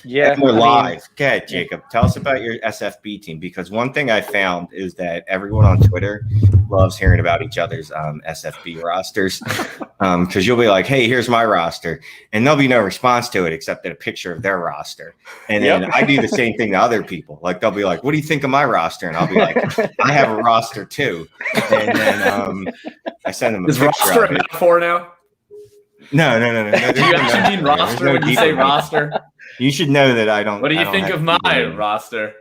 Yeah, and we're live. Go ahead, Jacob. Tell us about your SFB team, because one thing I found is that everyone on Twitter loves hearing about each other's SFB rosters. Because you'll be like, hey, here's my roster. And there'll be no response to it except a picture of their roster. And then I do the same thing to other people. Like, they'll be like, what do you think of my roster? And I'll be like, I have a roster too. And then I send them a picture. Is roster a metaphor now? No. Do you actually mean roster when you say roster? You should know that I don't. What do you think of my roster?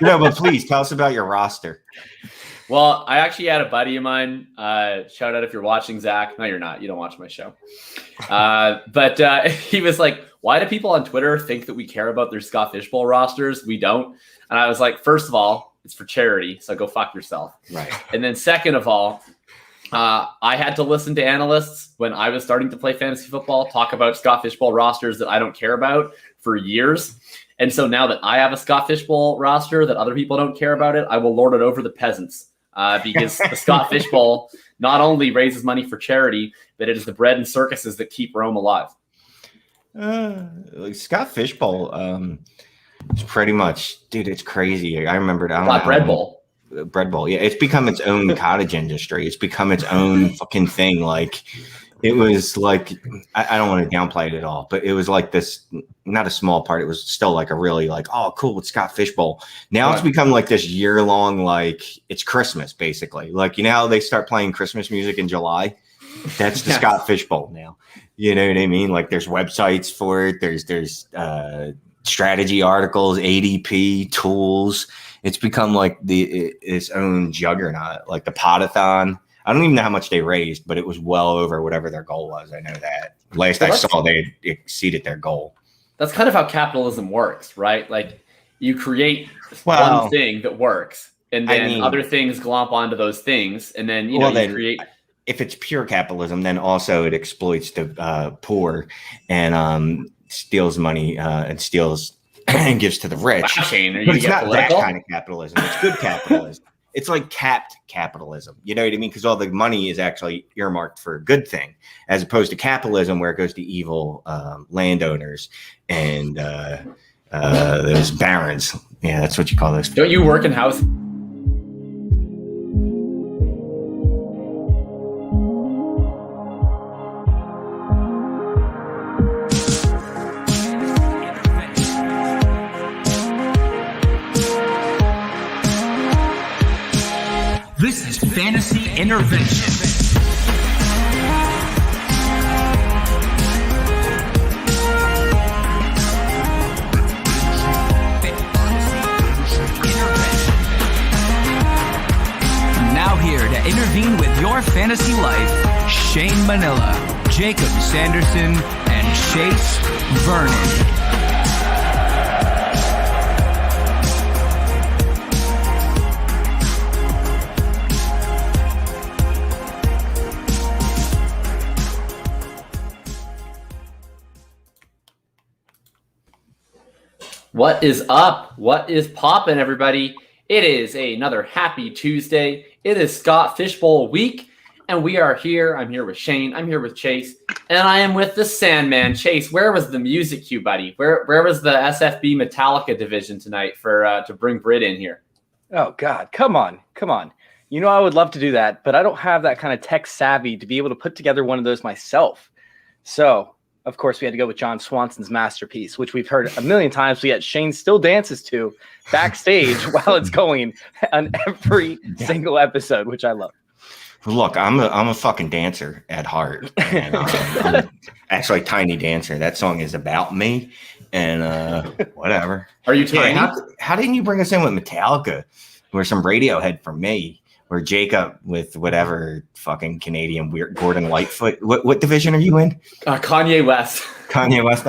No, but please tell us about your roster. Well, I actually had a buddy of mine. Shout out if you're watching, Zach. No, you're not. You don't watch my show. But he was like, why do people on Twitter think that we care about their Scott Fishbowl rosters? We don't. And I was like, first of all, it's for charity, so go fuck yourself. Right. And then second of all, I had to listen to analysts when I was starting to play fantasy football talk about Scott Fishbowl rosters that I don't care about for years. And so now that I have a Scott Fishbowl roster that other people don't care about it, I will lord it over the peasants because the Scott Fishbowl not only raises money for charity, but it is the bread and circuses that keep Rome alive. Scott Fishbowl is pretty much, dude, it's crazy. I remember Bread Bowl. Bread Bowl. Yeah, it's become its own cottage industry. It's become its own fucking thing. Like, it was like, I don't want to downplay it at all, but it was like this, not a small part. It was still like a really like, oh, cool, it's Scott Fishbowl. Now it's become like this year-long, like, it's Christmas, basically. Like, you know how they start playing Christmas music in July? That's the Scott Fishbowl now. You know what I mean? Like, there's websites for it. There's strategy articles, ADP, tools. It's become like its own juggernaut, like the Potathon. I don't even know how much they raised, but it was well over whatever their goal was. I know that. Last I saw, they exceeded their goal. That's kind of how capitalism works, right? Like, you create one thing that works, and then other things glomp onto those things, and then you create. If it's pure capitalism, then also it exploits the poor and steals money and steals and gives to the rich. Shane, but it's not that kind of capitalism. It's good capitalism. It's like capped capitalism. You know what I mean? Because all the money is actually earmarked for a good thing, as opposed to capitalism where it goes to evil landowners and those barons. Yeah, that's what you call those. Don't you work in house? This is Dynasty Intervention. Now here to intervene with your fantasy life, Shane Manila, Jacob Sanderson, and Chase Vernon. What is up? What is poppin', everybody? It is another happy Tuesday. It is Scott Fishbowl week, and we are here. I'm here with Shane. I'm here with Chase, and I am with the Sandman. Chase, where was the music cue, buddy? Where was the SFB Metallica division tonight for to bring Britt in here? Oh God, come on. You know I would love to do that, but I don't have that kind of tech savvy to be able to put together one of those myself. So, of course, we had to go with John Swanson's masterpiece, which we've heard a million times, but yet Shane still dances to backstage while it's going on every single episode, which I love. Look, I'm a fucking dancer at heart. And, I'm actually Tiny Dancer. That song is about me, and whatever. Are you tiny? How didn't you bring us in with Metallica, or some Radiohead for me? Or Jacob with whatever fucking Canadian weird Gordon Lightfoot. What division are you in? Kanye West. Kanye West.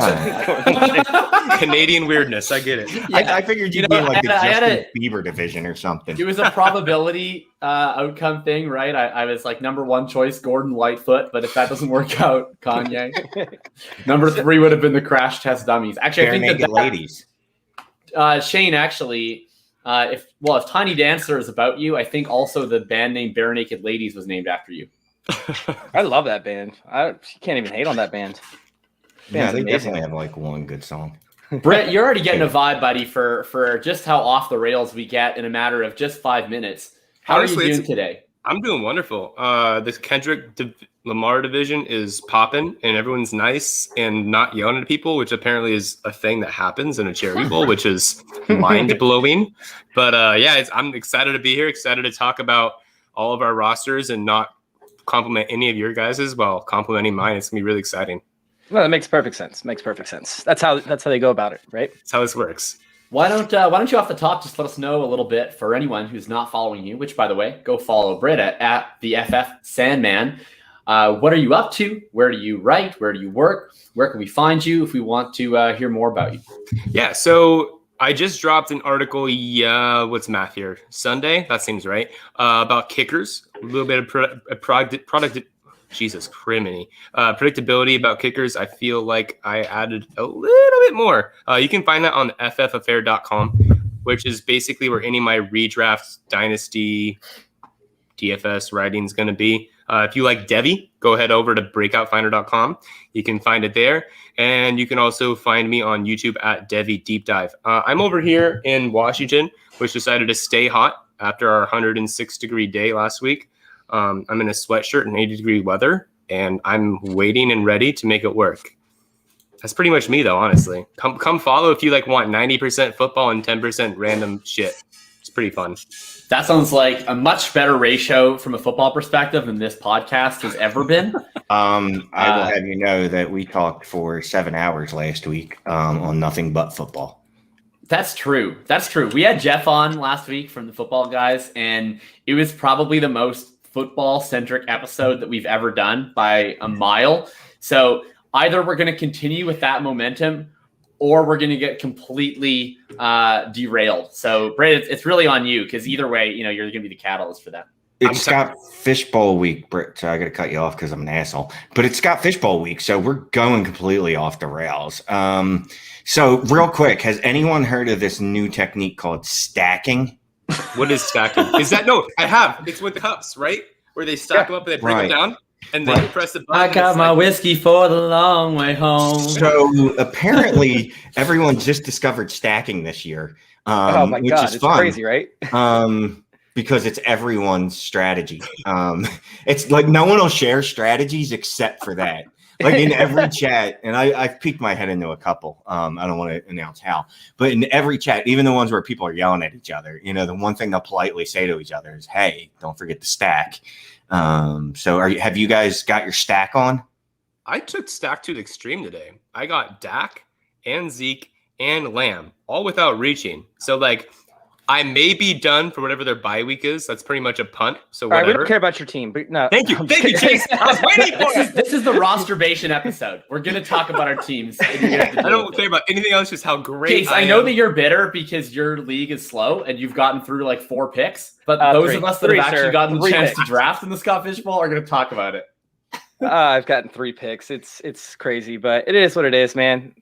Canadian weirdness. I get it. Yeah. I figured you'd be in like the Justin Bieber division or something. It was a probability outcome thing, right? I was like number one choice, Gordon Lightfoot, but if that doesn't work out, Kanye. Number 3 would have been the Crash Test Dummies. Actually, Bare I think Naked Ladies. Shane actually. If Tiny Dancer is about you, I think also the band name Bare Naked Ladies was named after you. I love that band. You can't even hate on that band. Yeah, Band's they amazing. definitely have like one good song. Britt, you're already getting a vibe, buddy, for just how off the rails we get in a matter of just 5 minutes. How Honestly, are you doing today? I'm doing wonderful. This Lamar division is popping, and everyone's nice and not yelling at people, which apparently is a thing that happens in a charity bowl, which is mind blowing. But I'm excited to be here. Excited to talk about all of our rosters and not compliment any of your guys's while complimenting mine. It's gonna be really exciting. Well, that makes perfect sense. That's how they go about it, right? That's how this works. Why don't you off the top just let us know a little bit for anyone who's not following you, which by the way, go follow Britt at the FF Sandman. What are you up to? Where do you write? Where do you work? Where can we find you if we want to hear more about you? Yeah, so I just dropped an article, what's math here? Sunday? That seems right. About kickers. A little bit of predictability about kickers. I feel like I added a little bit more. You can find that on ffaffair.com, which is basically where any of my redraft dynasty DFS writing is going to be. If you like Devi, go ahead over to breakoutfinder.com. You can find it there. And you can also find me on YouTube at Devi Deep Dive. I'm over here in Washington, which decided to stay hot after our 106-degree day last week. I'm in a sweatshirt in 80-degree weather, and I'm waiting and ready to make it work. That's pretty much me, though, honestly. Come follow if you want 90% football and 10% random shit. It's pretty fun. That sounds like a much better ratio from a football perspective than this podcast has ever been. I will have you know that we talked for 7 hours last week on nothing but football. That's true. We had Jeff on last week from the Football Guys, and it was probably the most football-centric episode that we've ever done by a mile. So either we're going to continue with that momentum or we're going to get completely derailed. So, Brad, it's really on you because either way, you're going to be the catalyst for that. It's Scott Fishbowl week, Britt, so I got to cut you off because I'm an asshole. But it's Scott Fishbowl week, so we're going completely off the rails. So real quick, has anyone heard of this new technique called stacking? What is stacking? Is that no? I have. It's with the cups, right? Where they stack them up and they break them down, and then you press the button. I got my whiskey for the long way home. So apparently, everyone just discovered stacking this year. Oh my which god, is it's fun. crazy, right? Because it's everyone's strategy. It's like no one will share strategies except for that. Like in every chat, and I've peeked my head into a couple. I don't want to announce how, but in every chat, even the ones where people are yelling at each other, the one thing they'll politely say to each other is, "Hey, don't forget to stack." So have you guys got your stack on? I took stack to the extreme today. I got Dak and Zeke and Lamb all without reaching. So I may be done for whatever their bye week is. That's pretty much a punt. So whatever. All right, we don't care about your team, but no. Thank you, Chase. I was waiting for it. This is the rosterbation episode. We're going to talk about our teams. I don't care about anything else, just how great Chase, I know that you're bitter because your league is slow and you've gotten through 4 picks. But those of us that have actually gotten the chance to draft in the Scott Fishbowl are going to talk about it. I've gotten 3 picks. It's crazy, but it is what it is, man.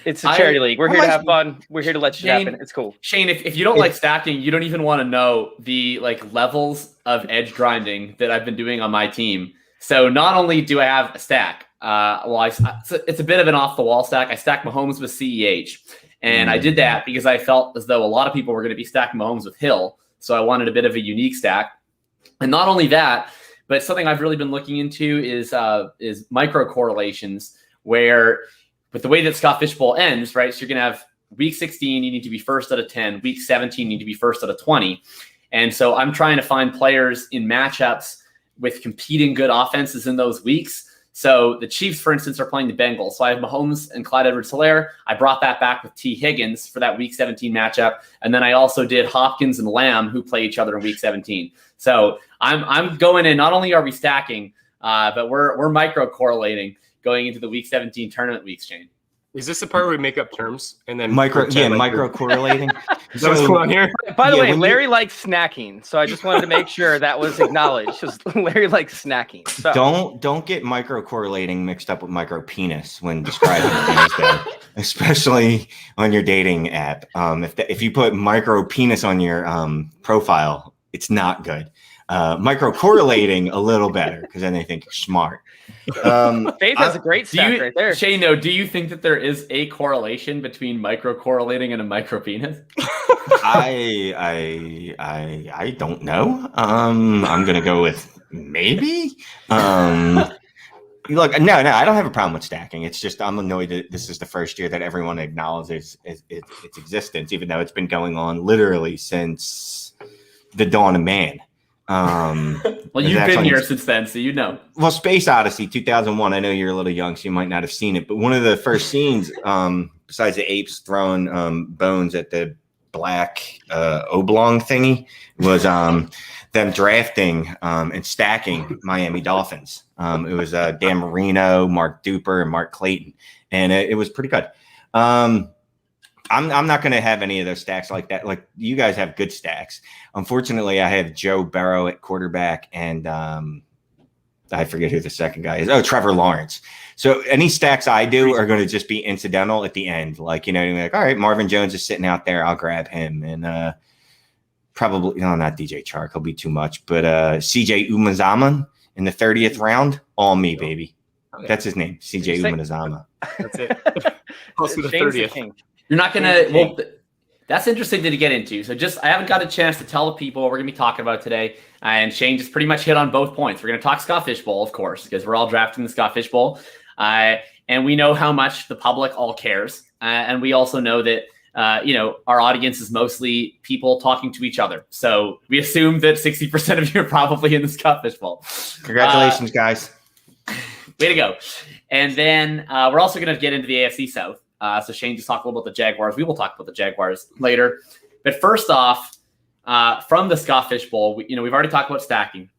It's a charity league. We're here to have fun. We're here to let you happen. It's cool. Shane, if you don't like stacking, you don't even want to know the levels of edge grinding that I've been doing on my team. So not only do I have a stack, it's a bit of an off the wall stack. I stacked Mahomes with CEH, and I did that because I felt as though a lot of people were going to be stacking Mahomes with Hill. So I wanted a bit of a unique stack, and not only that, but something I've really been looking into is micro correlations where. But the way that Scott Fishbowl ends, right? So you're going to have week 16, you need to be first out of 10. Week 17, you need to be first out of 20. And so I'm trying to find players in matchups with competing good offenses in those weeks. So the Chiefs, for instance, are playing the Bengals. So I have Mahomes and Clyde Edwards-Helaire. I brought that back with T. Higgins for that week 17 matchup. And then I also did Hopkins and Lamb, who play each other in week 17. So I'm going in, not only are we stacking, but we're micro correlating going into the week 17 tournament weeks, Shane. Is this the part where we make up terms and then micro correlating? Is that what's going on here? By the way, Larry likes snacking, so I just wanted to make sure that was acknowledged. Larry likes snacking. So. Don't get micro correlating mixed up with micro penis when describing things, though, especially on your dating app. If you put micro penis on your profile, it's not good. micro-correlating a little better because then they think you're smart. Faith has a great stat right there. Shane, though, do you think that there is a correlation between micro-correlating and a micro-penis? I don't know. I'm gonna go with maybe. Look, no, I don't have a problem with stacking. It's just I'm annoyed that this is the first year that everyone acknowledges its existence, even though it's been going on literally since the dawn of man. Well, you've been here since then, so you know. Well, Space Odyssey 2001. I know you're a little young, so you might not have seen it, but one of the first scenes, besides the apes throwing bones at the black oblong thingy, was them drafting and stacking Miami Dolphins. It was Dan Marino, Mark Duper, and Mark Clayton, and it was pretty good. I'm not going to have any of those stacks like that. Like you guys have good stacks. Unfortunately, I have Joe Burrow at quarterback, and I forget who the second guy is. Oh, Trevor Lawrence. So any stacks I do are going to just be incidental at the end. Like, like, all right, Marvin Jones is sitting out there. I'll grab him. And probably, not DJ Chark. He'll be too much. But CJ Umazaman in the 30th round, all me, baby. Okay. That's his name, CJ Umanazama. That's it. Close to the 30th. You're not going to – well, that's interesting to get into. So I haven't got a chance to tell the people what we're going to be talking about today. And Shane just pretty much hit on both points. We're going to talk Scott Fish Bowl, of course, because we're all drafting the Scott Fish Bowl. And we know how much the public all cares. And we also know that, our audience is mostly people talking to each other. So we assume that 60% of you are probably in the Scott Fish Bowl. Congratulations, guys. Way to go. And then we're also going to get into the AFC South. So Shane just talked a little about the Jaguars. We will talk about the Jaguars later. But first off, from the Scott Fish Bowl, we've already talked about stacking.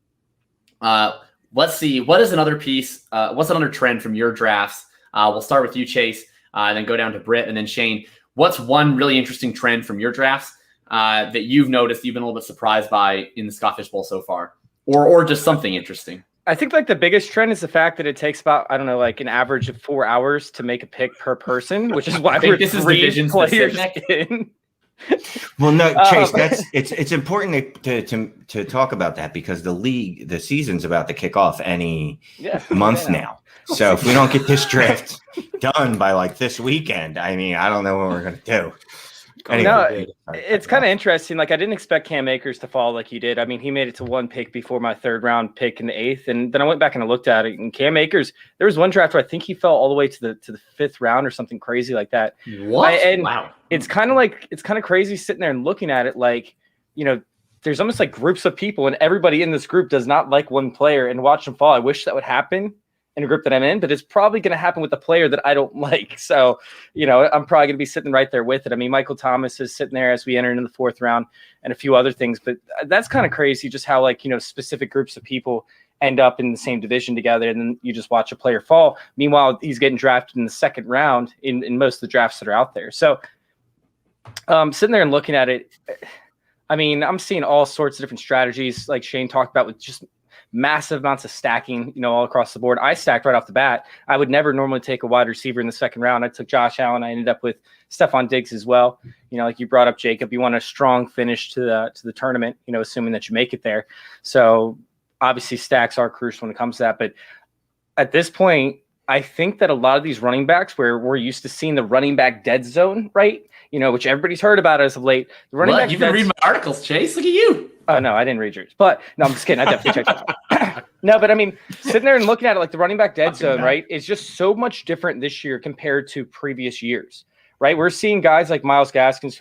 Let's see. What is another piece? What's another trend from your drafts? We'll start with you, Chase, then go down to Britt, and then Shane. What's one really interesting trend from your drafts that you've noticed, you've been a little bit surprised by in the Scott Fish Bowl so far? Or just something interesting? I think the biggest trend is the fact that it takes about, an average of 4 hours to make a pick per person, which is why we're 3 players in. Well, no, Chase, it's important to talk about that because the season's about to kick off any month now. So if we don't get this draft done by this weekend, I don't know what we're going to do. Anyway, it's kind of interesting. I didn't expect Cam Akers to fall like he did. He made it to one pick before my 3rd round pick in the 8th. And then I went back and I looked at it. And Cam Akers, there was one draft where I think he fell all the way to the 5th round or something crazy like that. What? Wow. It's kind of crazy sitting there and looking at it there's almost groups of people and everybody in this group does not like one player and watch them fall. I wish that would happen in a group that I'm in, but it's probably going to happen with a player that I don't like. So, I'm probably going to be sitting right there with it. Michael Thomas is sitting there as we enter into the 4th round and a few other things, but that's kind of crazy just how specific groups of people end up in the same division together. And then you just watch a player fall. Meanwhile, he's getting drafted in the 2nd round in most of the drafts that are out there. So sitting there and looking at it, I'm seeing all sorts of different strategies like Shane talked about with just massive amounts of stacking, all across the board. I stacked right off the bat. I would never normally take a wide receiver in the 2nd round. I took Josh Allen. I ended up with Stephon Diggs as well. Like you brought up, Jacob, you want a strong finish to the tournament, assuming that you make it there. So obviously stacks are crucial when it comes to that. But at this point, I think that a lot of these running backs where we're used to seeing the running back dead zone, right? Which everybody's heard about as of late. The running back. You've been reading my articles, Chase. Look at you. Oh, no, I didn't read yours. But no, I'm just kidding. I definitely checked it out. No, but sitting there and looking at it the running back dead zone, right, is just so much different this year compared to previous years, right? We're seeing guys like Myles Gaskin,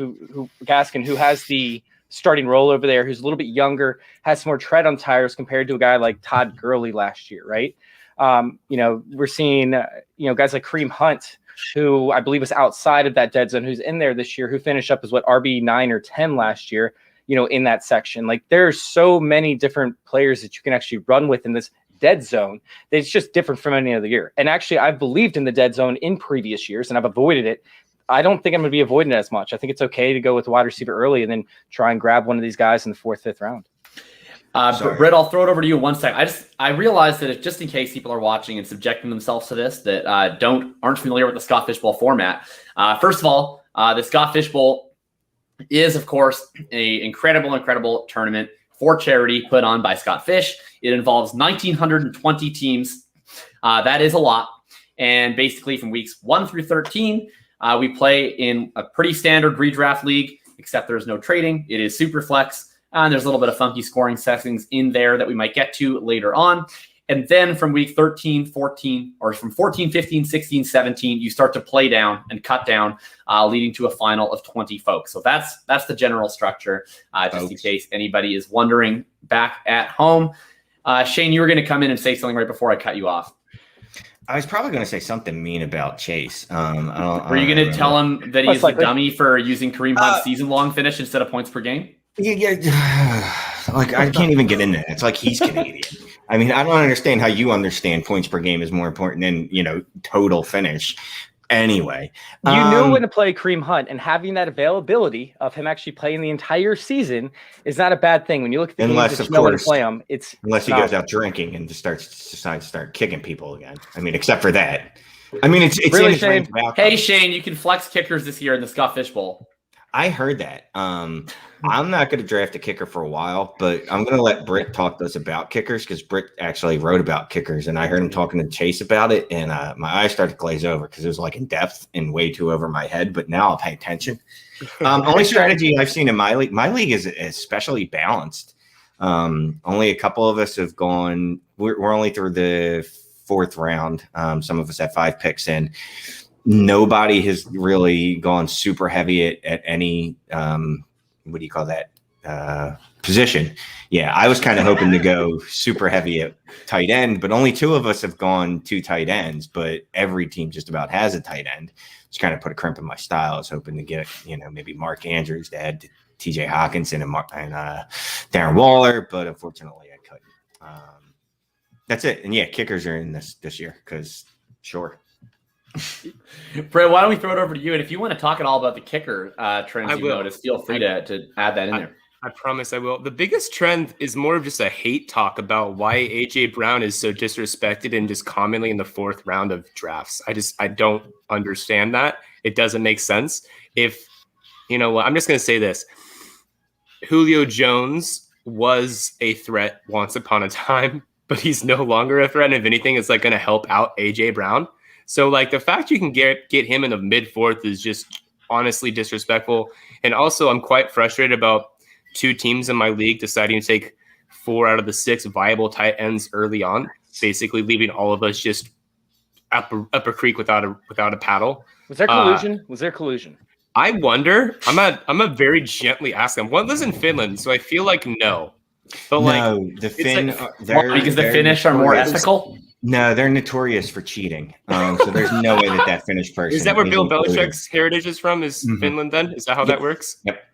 who has the starting role over there, who's a little bit younger, has some more tread on tires compared to a guy like Todd Gurley last year, right? We're seeing, guys like Kareem Hunt, who I believe was outside of that dead zone, who's in there this year, who finished up as RB9 or 10 last year, in that section. There are so many different players that you can actually run with in this dead zone. It's just different from any other year. And actually, I've believed in the dead zone in previous years, and I've avoided it. I don't think I'm going to be avoiding it as much. I think it's okay to go with a wide receiver early and then try and grab one of these guys in the 4th, 5th round. Britt, I'll throw it over to you in 1 second. I realized that just in case people are watching and subjecting themselves to this that aren't familiar with the Scott Fish Bowl format. First of all, the Scott Fish Bowl is, of course, an incredible tournament for charity put on by Scott Fish. It involves 1,920 teams. That is a lot. And basically from weeks 1 through 13, we play in a pretty standard redraft league, except there's no trading. It is super flex. And there's a little bit of funky scoring settings in there that we might get to later on. And then from week 13, 14, or from 14, 15, 16, 17, you start to play down and cut down, leading to a final of 20 folks. So that's the general structure, just in case anybody is wondering back at home. Shane, you were going to come in and say something right before I cut you off. I was probably going to say something mean about Chase. Were you going to tell him that he's a dummy for using Kareem Hunt's season-long finish instead of points per game? Yeah. Like, I can't even get into that. It's like he's Canadian. I mean, I don't understand how you understand points per game is more important than, total finish. Anyway. You knew when to play Kareem Hunt, and having that availability of him actually playing the entire season is not a bad thing. When you look at the games that you know when to play him, unless he goes out drinking and decides to start kicking people again. I mean, except for that. I mean, it's really, in Shane. Hey, Shane, you can flex kickers this year in the Scott Fish Bowl. I heard that. I'm not going to draft a kicker for a while, but I'm going to let Brick talk to us about kickers because Brick actually wrote about kickers, and I heard him talking to Chase about it, and my eyes started to glaze over because it was like in depth and way too over my head. But now I'll pay attention. Only strategy I've seen in my league is especially balanced. Only a couple of us have gone. We're only through the 4th round. Some of us have 5 picks in. Nobody has really gone super heavy at any, what do you call that, position. Yeah, I was kind of hoping to go super heavy at tight end, but only 2 of us have gone 2 tight ends, but every team just about has a tight end. It's kind of put a crimp in my style. I was hoping to get, maybe Mark Andrews to add to TJ Hawkinson and Darren Waller, but unfortunately I couldn't. That's it. And yeah, kickers are in this year because sure. Brett, why don't we throw it over to you? And if you want to talk at all about the kicker trends you noticed, feel free to add that in there. I promise I will. The biggest trend is more of just a hate talk about why A.J. Brown is so disrespected and just commonly in the 4th round of drafts. I don't understand that. It doesn't make sense. If, I'm just going to say this. Julio Jones was a threat once upon a time, but he's no longer a threat. And if anything, it's like going to help out A.J. Brown. So, like, the fact you can get him in the mid-4th is just honestly disrespectful. And also, I'm quite frustrated about 2 teams in my league deciding to take 4 out of the 6 viable tight ends early on, basically leaving all of us just up a creek without a paddle. Was there collusion? I wonder. I'm a very gently ask them. One lives in Finland, so I feel like no. But no, the Finn, because the Finnish are more ethical. No, they're notorious for cheating. So there's no way that Finnish person. Is that where Bill Belichick's heritage is from? Is Finland then? Is that how that works? Yep.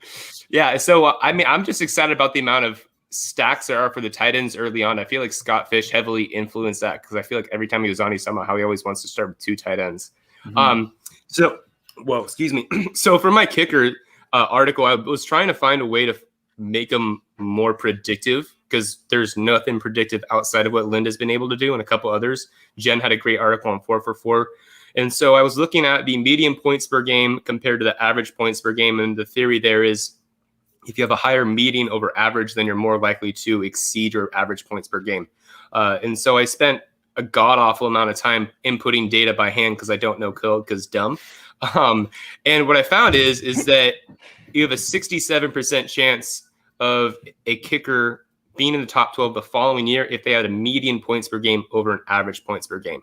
Yeah. So I'm just excited about the amount of stacks there are for the tight ends early on. I feel like Scott Fish heavily influenced that because I feel like every time he was on, he's talking about how he always wants to start with 2 tight ends. Excuse me. So for my kicker article, I was trying to find a way to make them more predictive because there's nothing predictive outside of what Linda's been able to do and a couple others. Jen had a great article on 4for4. And so I was looking at the median points per game compared to the average points per game. And the theory there is if you have a higher median over average, then you're more likely to exceed your average points per game. And so I spent a god-awful amount of time inputting data by hand because I don't know code because dumb. And what I found is that you have a 67% chance of a kicker being in the top 12 the following year if they had a median points per game over an average points per game,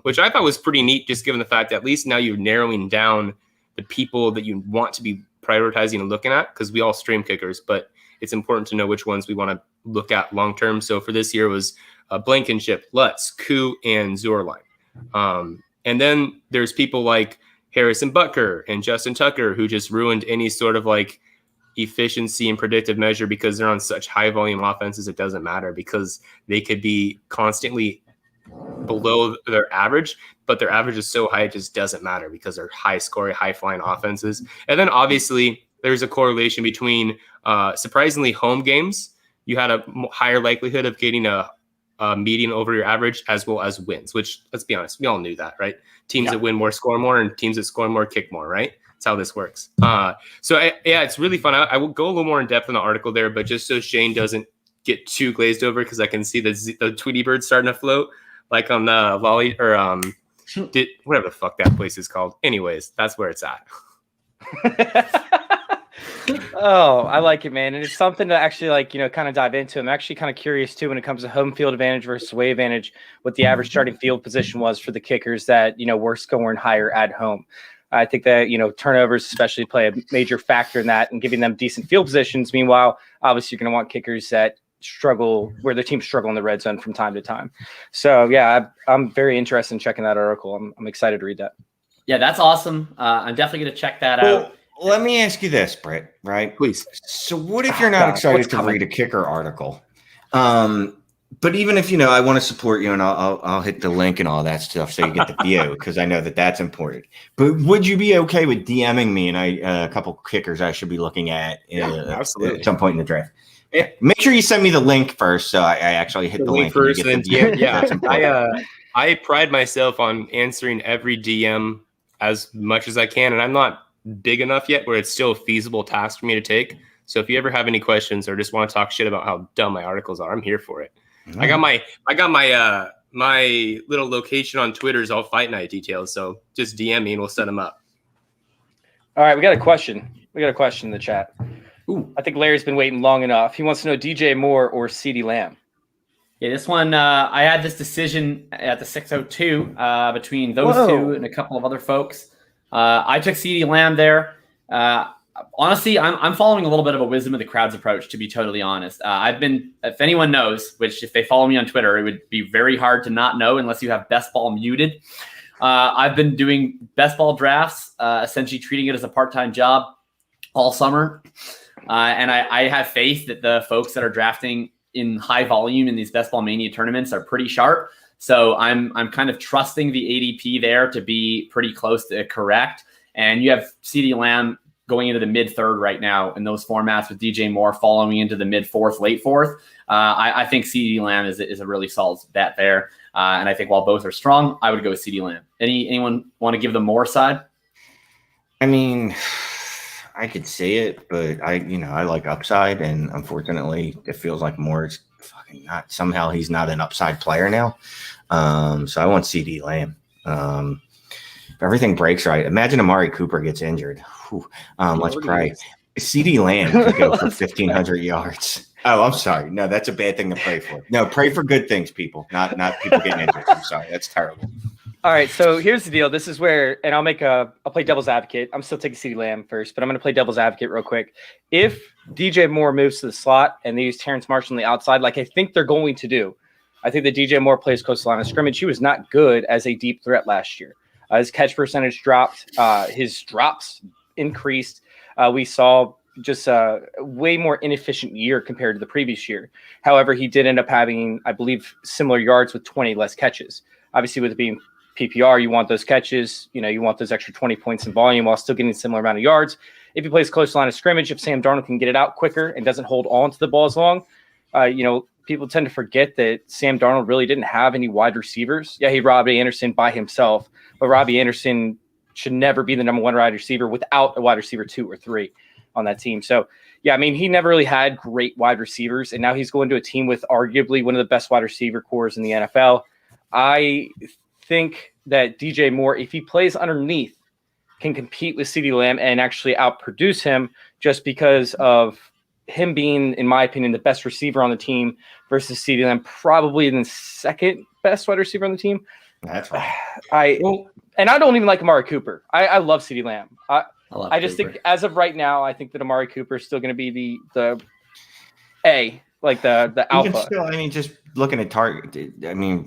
which I thought was pretty neat, just given the fact that at least now you're narrowing down the people that you want to be prioritizing and looking at, because we all stream kickers, but it's important to know which ones we want to look at long term. So for this year was Blankenship, Lutz, Koo, and Zurline. And then there's people like Harrison Butker and Justin Tucker who just ruined any sort of like efficiency and predictive measure because they're on such high volume offenses. It doesn't matter because they could be constantly below their average, but their average is so high it just doesn't matter because they're high scoring, high flying offenses. And then obviously there's a correlation between surprisingly home games. You had a higher likelihood of getting a median over your average, as well as wins, which, let's be honest, we all knew that, right? Teams that win more score more, and teams that score more kick more, right? That's how this works. It's really fun. I will go a little more in depth in the article there, but just so Shane doesn't get too glazed over, because I can see the Tweety bird starting to float, like on the volley or whatever the fuck that place is called. Anyways, that's where it's at. Oh, I like it, man. And it's something to actually kind of dive into. I'm actually kind of curious too when it comes to home field advantage versus away advantage, what the average starting field position was for the kickers that, were scoring higher at home. I think that, turnovers especially play a major factor in that and giving them decent field positions. Meanwhile, obviously you're going to want kickers that struggle, where their teams struggle in the red zone from time to time. So yeah, I'm very interested in checking that article. I'm excited to read that. Yeah, that's awesome. I'm definitely going to check that out. Let me ask you this, Britt, right? Please. So what if you're not excited to read a kicker article? But even if, I want to support you, and I'll hit the link and all that stuff so you get the view, because I know that's important. But would you be okay with DMing me and a couple kickers I should be looking at at some point in the draft? Yeah. Make sure you send me the link first, so I actually hit the link first. And I pride myself on answering every DM as much as I can, and I'm not big enough yet where it's still a feasible task for me to take. So if you ever have any questions or just want to talk shit about how dumb my articles are, I'm here for it. I got my little location on Twitter is all fight night details. So just DM me and we'll set them up. All right, we got a question. In the chat. Ooh. I think Larry's been waiting long enough. He wants to know DJ Moore or CeeDee Lamb. Yeah, this one, I had this decision at the 602 between those two and a couple of other folks. I took CeeDee Lamb there. Honestly, I'm following a little bit of a wisdom of the crowd's approach, to be totally honest. If anyone knows, which if they follow me on Twitter, it would be very hard to not know unless you have best ball muted. I've been doing best ball drafts, essentially treating it as a part-time job all summer. And I have faith that the folks that are drafting in high volume in these best ball mania tournaments are pretty sharp. So I'm kind of trusting the ADP there to be pretty close to correct. And you have CeeDee Lamb going into the mid-third right now in those formats, with DJ Moore following into the mid-fourth, late fourth. I think CeeDee Lamb is a really solid bet there. And I think while both are strong, I would go with CeeDee Lamb. Anyone want to give the Moore side? I mean, I could see it, but I like upside, and unfortunately it feels like Moore's fucking not, somehow he's not an upside player now. So I want CeeDee Lamb. If everything breaks right, imagine Amari Cooper gets injured. Let's pray. CeeDee Lamb could go for 1,500 yards. Oh, I'm sorry. No, that's a bad thing to pray for. No, pray for good things, people, not people getting injured. I'm sorry. That's terrible. All right, so here's the deal. This is where, and I'll play devil's advocate. I'm still taking CeeDee Lamb first, but I'm going to play devil's advocate real quick. If DJ Moore moves to the slot and they use Terrence Marshall on the outside, like I think they're going to do, I think that DJ Moore plays close to the line of scrimmage. He was not good as a deep threat last year. His catch percentage dropped. His drops increased. We saw just a way more inefficient year compared to the previous year. However, he did end up having, I believe, similar yards with 20 less catches. Obviously, with it being PPR, you want those catches, you want those extra 20 points in volume while still getting a similar amount of yards. If he plays close to line of scrimmage, if Sam Darnold can get it out quicker and doesn't hold on to the ball as long, people tend to forget that Sam Darnold really didn't have any wide receivers. Yeah, he had Robbie Anderson by himself, but Robbie Anderson should never be the number one wide receiver without a wide receiver 2 or 3 on that team. So, yeah, I mean, he never really had great wide receivers, and now he's going to a team with arguably one of the best wide receiver cores in the NFL. I think that DJ Moore, if he plays underneath, can compete with CeeDee Lamb and actually outproduce him just because of him being, in my opinion, the best receiver on the team versus CeeDee Lamb, probably the second best wide receiver on the team. That's right. And I don't even like Amari Cooper. I love CeeDee Lamb. I just Cooper. think as of right now, I think that Amari Cooper is still going to be the A, like the alpha. Even still, I mean, just looking at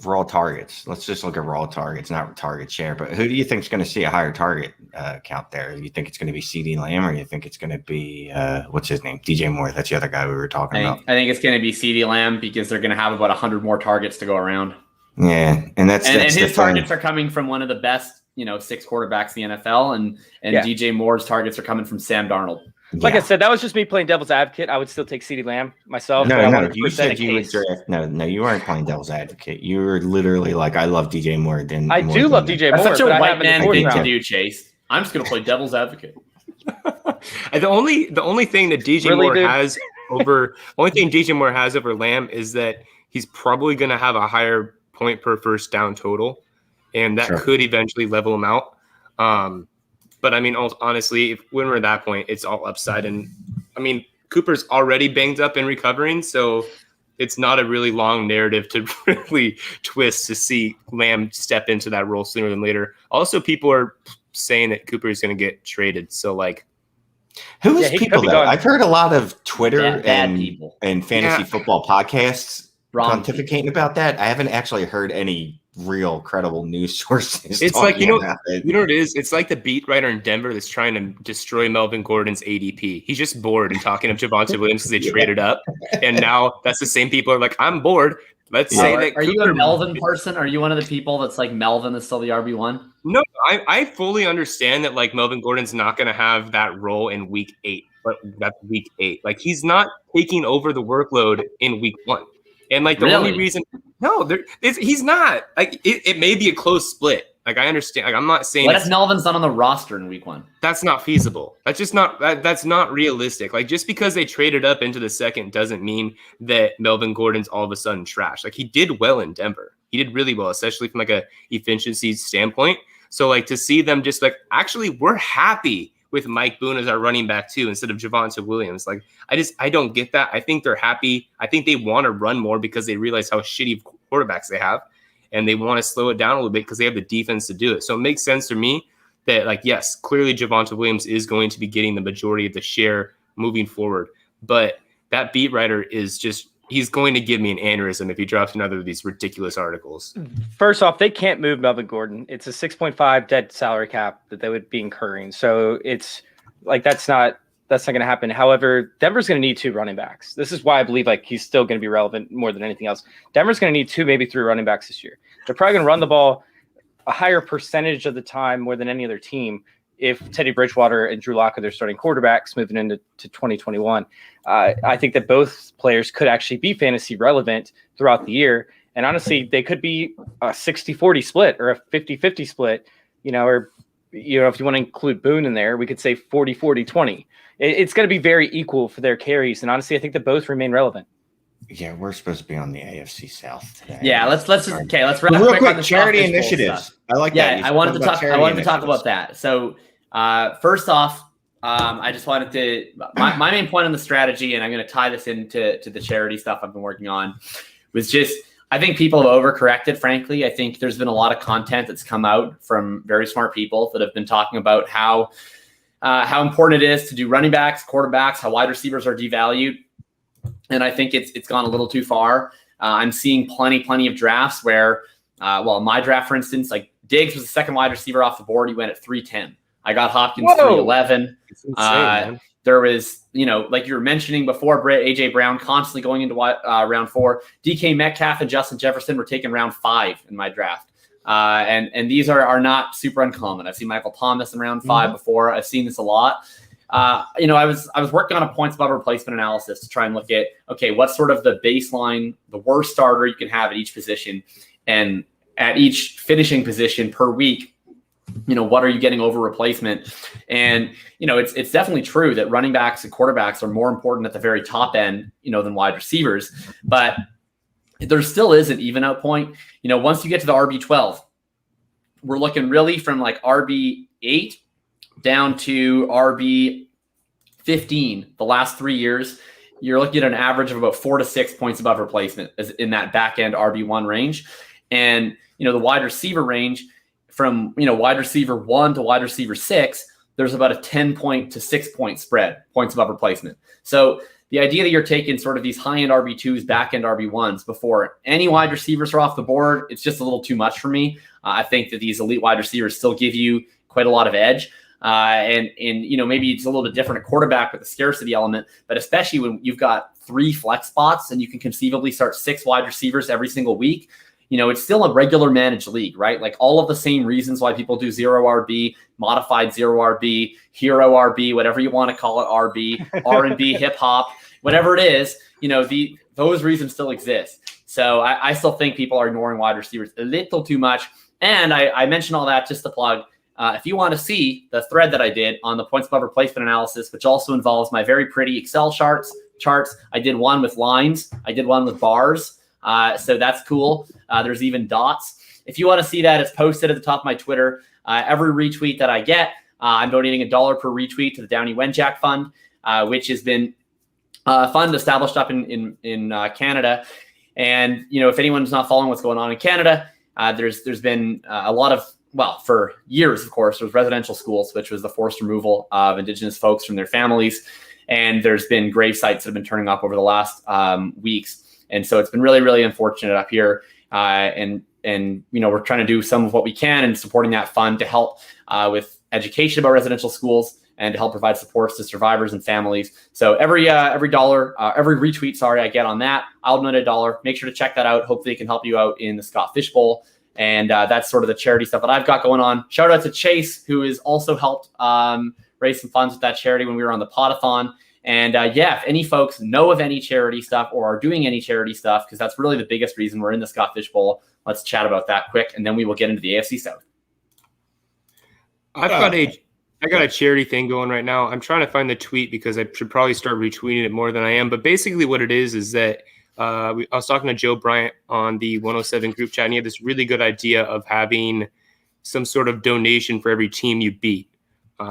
raw targets. Let's just look at raw targets, not target share. But who do you think is going to see a higher target count there? You think it's going to be CeeDee Lamb, or you think it's going to be what's his name, DJ Moore? That's the other guy we were talking about. I think it's going to be CeeDee Lamb because they're going to have about 100 more targets to go around. Yeah, and that's his targets are coming from one of the best 6 quarterbacks in the NFL, and DJ Moore's targets are coming from Sam Darnold. Like I said, that was just me playing devil's advocate. I would still take CeeDee Lamb myself. No, but I no. wanted to You present said a you would case. draft. No, you weren't playing devil's advocate. You were literally like, I love DJ more than. I do love DJ That's Moore. such a but I white have him in man the fourth thing to round. do, Chase. I'm just going to play devil's advocate. And the only thing that DJ Really, Moore dude? has only thing DJ Moore has over Lamb is that he's probably going to have a higher point per first down total, and that could eventually level him out. But I mean, honestly, when we're at that point, it's all upside. And I mean, Cooper's already banged up and recovering, so it's not a really long narrative to really twist to see Lamb step into that role sooner than later. Also, people are saying that Cooper is going to get traded. So, like, who is he people could be though? gone. I've heard a lot of Twitter Bad people. and fantasy football podcasts Wrong pontificating about that. I haven't actually heard any real credible news sources. it's like, you know about it. what it is? It's like the beat writer in Denver that's trying to destroy Melvin Gordon's ADP. He's just bored and talking of Javonte Williams because they traded up. And now that's the same people are like, I'm bored. Let's say that. Are you Cooper- a Melvin person? Are you one of the people that's like Melvin is still the RB1? No, I fully understand that like Melvin Gordon's not going to have that role in week 8, but that's week 8. Like he's not taking over the workload in week 1. And like the only reason, he's not. Like it may be a close split. Like I understand. Like I'm not saying. What if Melvin's not on the roster in week 1? That's not feasible. That's just not. That's not realistic. Like just because they traded up into the second doesn't mean that Melvin Gordon's all of a sudden trash. Like he did well in Denver. He did really well, especially from like a efficiency standpoint. So like to see them just like actually we're happy with Mike Boone as our running back too, instead of Javonte Williams. Like I don't get that. I think they're happy. I think they want to run more because they realize how shitty quarterbacks they have, and they want to slow it down a little bit because they have the defense to do it. So it makes sense to me that like, yes, clearly Javonte Williams is going to be getting the majority of the share moving forward. But that beat writer is just, he's going to give me an aneurysm if he drops another of these ridiculous articles. First off, they can't move Melvin Gordon. It's a 6.5 dead salary cap that they would be incurring. So it's like that's not going to happen. However, Denver's going to need 2 running backs. This is why I believe like he's still going to be relevant more than anything else. Denver's going to need 2, maybe 3 running backs this year. They're probably going to run the ball a higher percentage of the time more than any other team if Teddy Bridgewater and Drew Lock are their starting quarterbacks moving into 2021. I think that both players could actually be fantasy relevant throughout the year. And honestly, they could be a 60-40 split or a 50-50 split, or, if you want to include Boone in there, we could say 40-40-20. It's going to be very equal for their carries. And honestly, I think that both remain relevant. Yeah, we're supposed to be on the AFC South today. Yeah, let's wrap real quick quick on the charity Scottish Bowl initiatives. stuff. I like Yeah, that. I wanted to talk about that. So first off, I just wanted to my main point on the strategy, and I'm going to tie this into the charity stuff I've been working on, was just I think people have overcorrected. Frankly, I think there's been a lot of content that's come out from very smart people that have been talking about how important it is to do running backs, quarterbacks, how wide receivers are devalued. And I think it's gone a little too far. I'm seeing plenty of drafts where, my draft, for instance, like Diggs was the second wide receiver off the board. He went at 310. I got Hopkins 311. There was, like you were mentioning before, AJ Brown constantly going into round 4. DK Metcalf and Justin Jefferson were taken round 5 in my draft. And these are not super uncommon. I've seen Michael Thomas in round 5 before. I've seen this a lot. I was working on a points above replacement analysis to try and look at, okay, what's sort of the baseline, the worst starter you can have at each position, and at each finishing position per week, what are you getting over replacement? And, it's definitely true that running backs and quarterbacks are more important at the very top end, than wide receivers, but there still is an even out point. Once you get to the RB12, we're looking really from like RB8 down to RB15, the last 3 years, you're looking at an average of about 4 to 6 points above replacement in that back end RB1 range. And, the wide receiver range from, wide receiver 1 to wide receiver 6, there's about a 10 point to 6 point spread, points above replacement. So the idea that you're taking sort of these high end RB2s, back end RB1s before any wide receivers are off the board, it's just a little too much for me. I think that these elite wide receivers still give you quite a lot of edge. And maybe it's a little bit different at quarterback with the scarcity element, but especially when you've got 3 flex spots and you can conceivably start 6 wide receivers every single week, it's still a regular managed league, right? Like all of the same reasons why people do zero RB, modified zero RB, hero RB, whatever you want to call it, RB, R&B, hip hop, whatever it is, those reasons still exist. So I still think people are ignoring wide receivers a little too much. And I mentioned all that just to plug. If you want to see the thread that I did on the points above replacement analysis, which also involves my very pretty Excel charts, I did one with lines. I did one with bars. So that's cool. There's even dots. If you want to see that, it's posted at the top of my Twitter. Every retweet that I get, I'm donating $1 per retweet to the Downey Wenjack Fund, which has been a fund established up in Canada. And, if anyone's not following what's going on in Canada, there's been a lot of, for years, of course, there was residential schools, which was the forced removal of Indigenous folks from their families. And there's been grave sites that have been turning up over the last weeks. And so it's been really, really unfortunate up here. And we're trying to do some of what we can in supporting that fund to help with education about residential schools and to help provide supports to survivors and families. So every retweet, I get on that, I'll donate $1. Make sure to check that out. Hopefully it can help you out in the Scott Fish Bowl. And that's sort of the charity stuff that I've got going on. Shout out to Chase, who has also helped raise some funds with that charity when we were on the Podathon. And if any folks know of any charity stuff or are doing any charity stuff, because that's really the biggest reason we're in the Scott Fish Bowl, let's chat about that quick, and then we will get into the AFC South. I got a charity thing going right now. I'm trying to find the tweet because I should probably start retweeting it more than I am. But basically what it is that I was talking to Joe Bryant on the 107 group chat, and he had this really good idea of having some sort of donation for every team you beat.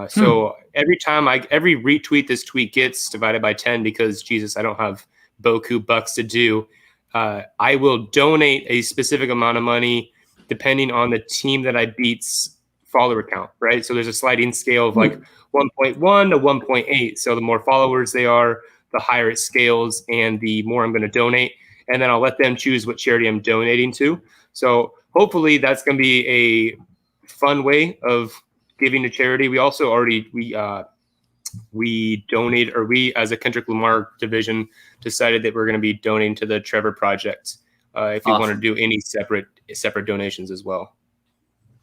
So every retweet this tweet gets divided by 10, because Jesus, I don't have Boku bucks to do. I will donate a specific amount of money depending on the team that I beat's follower count, right? So there's a sliding scale of like 1.1 to 1.8. So the more followers they are, the higher it scales and the more I'm going to donate. And then I'll let them choose what charity I'm donating to. So hopefully that's going to be a fun way of giving to charity. We also we as a Kendrick Lamar division decided that we're going to be donating to the Trevor Project. If you want to do any separate donations as well.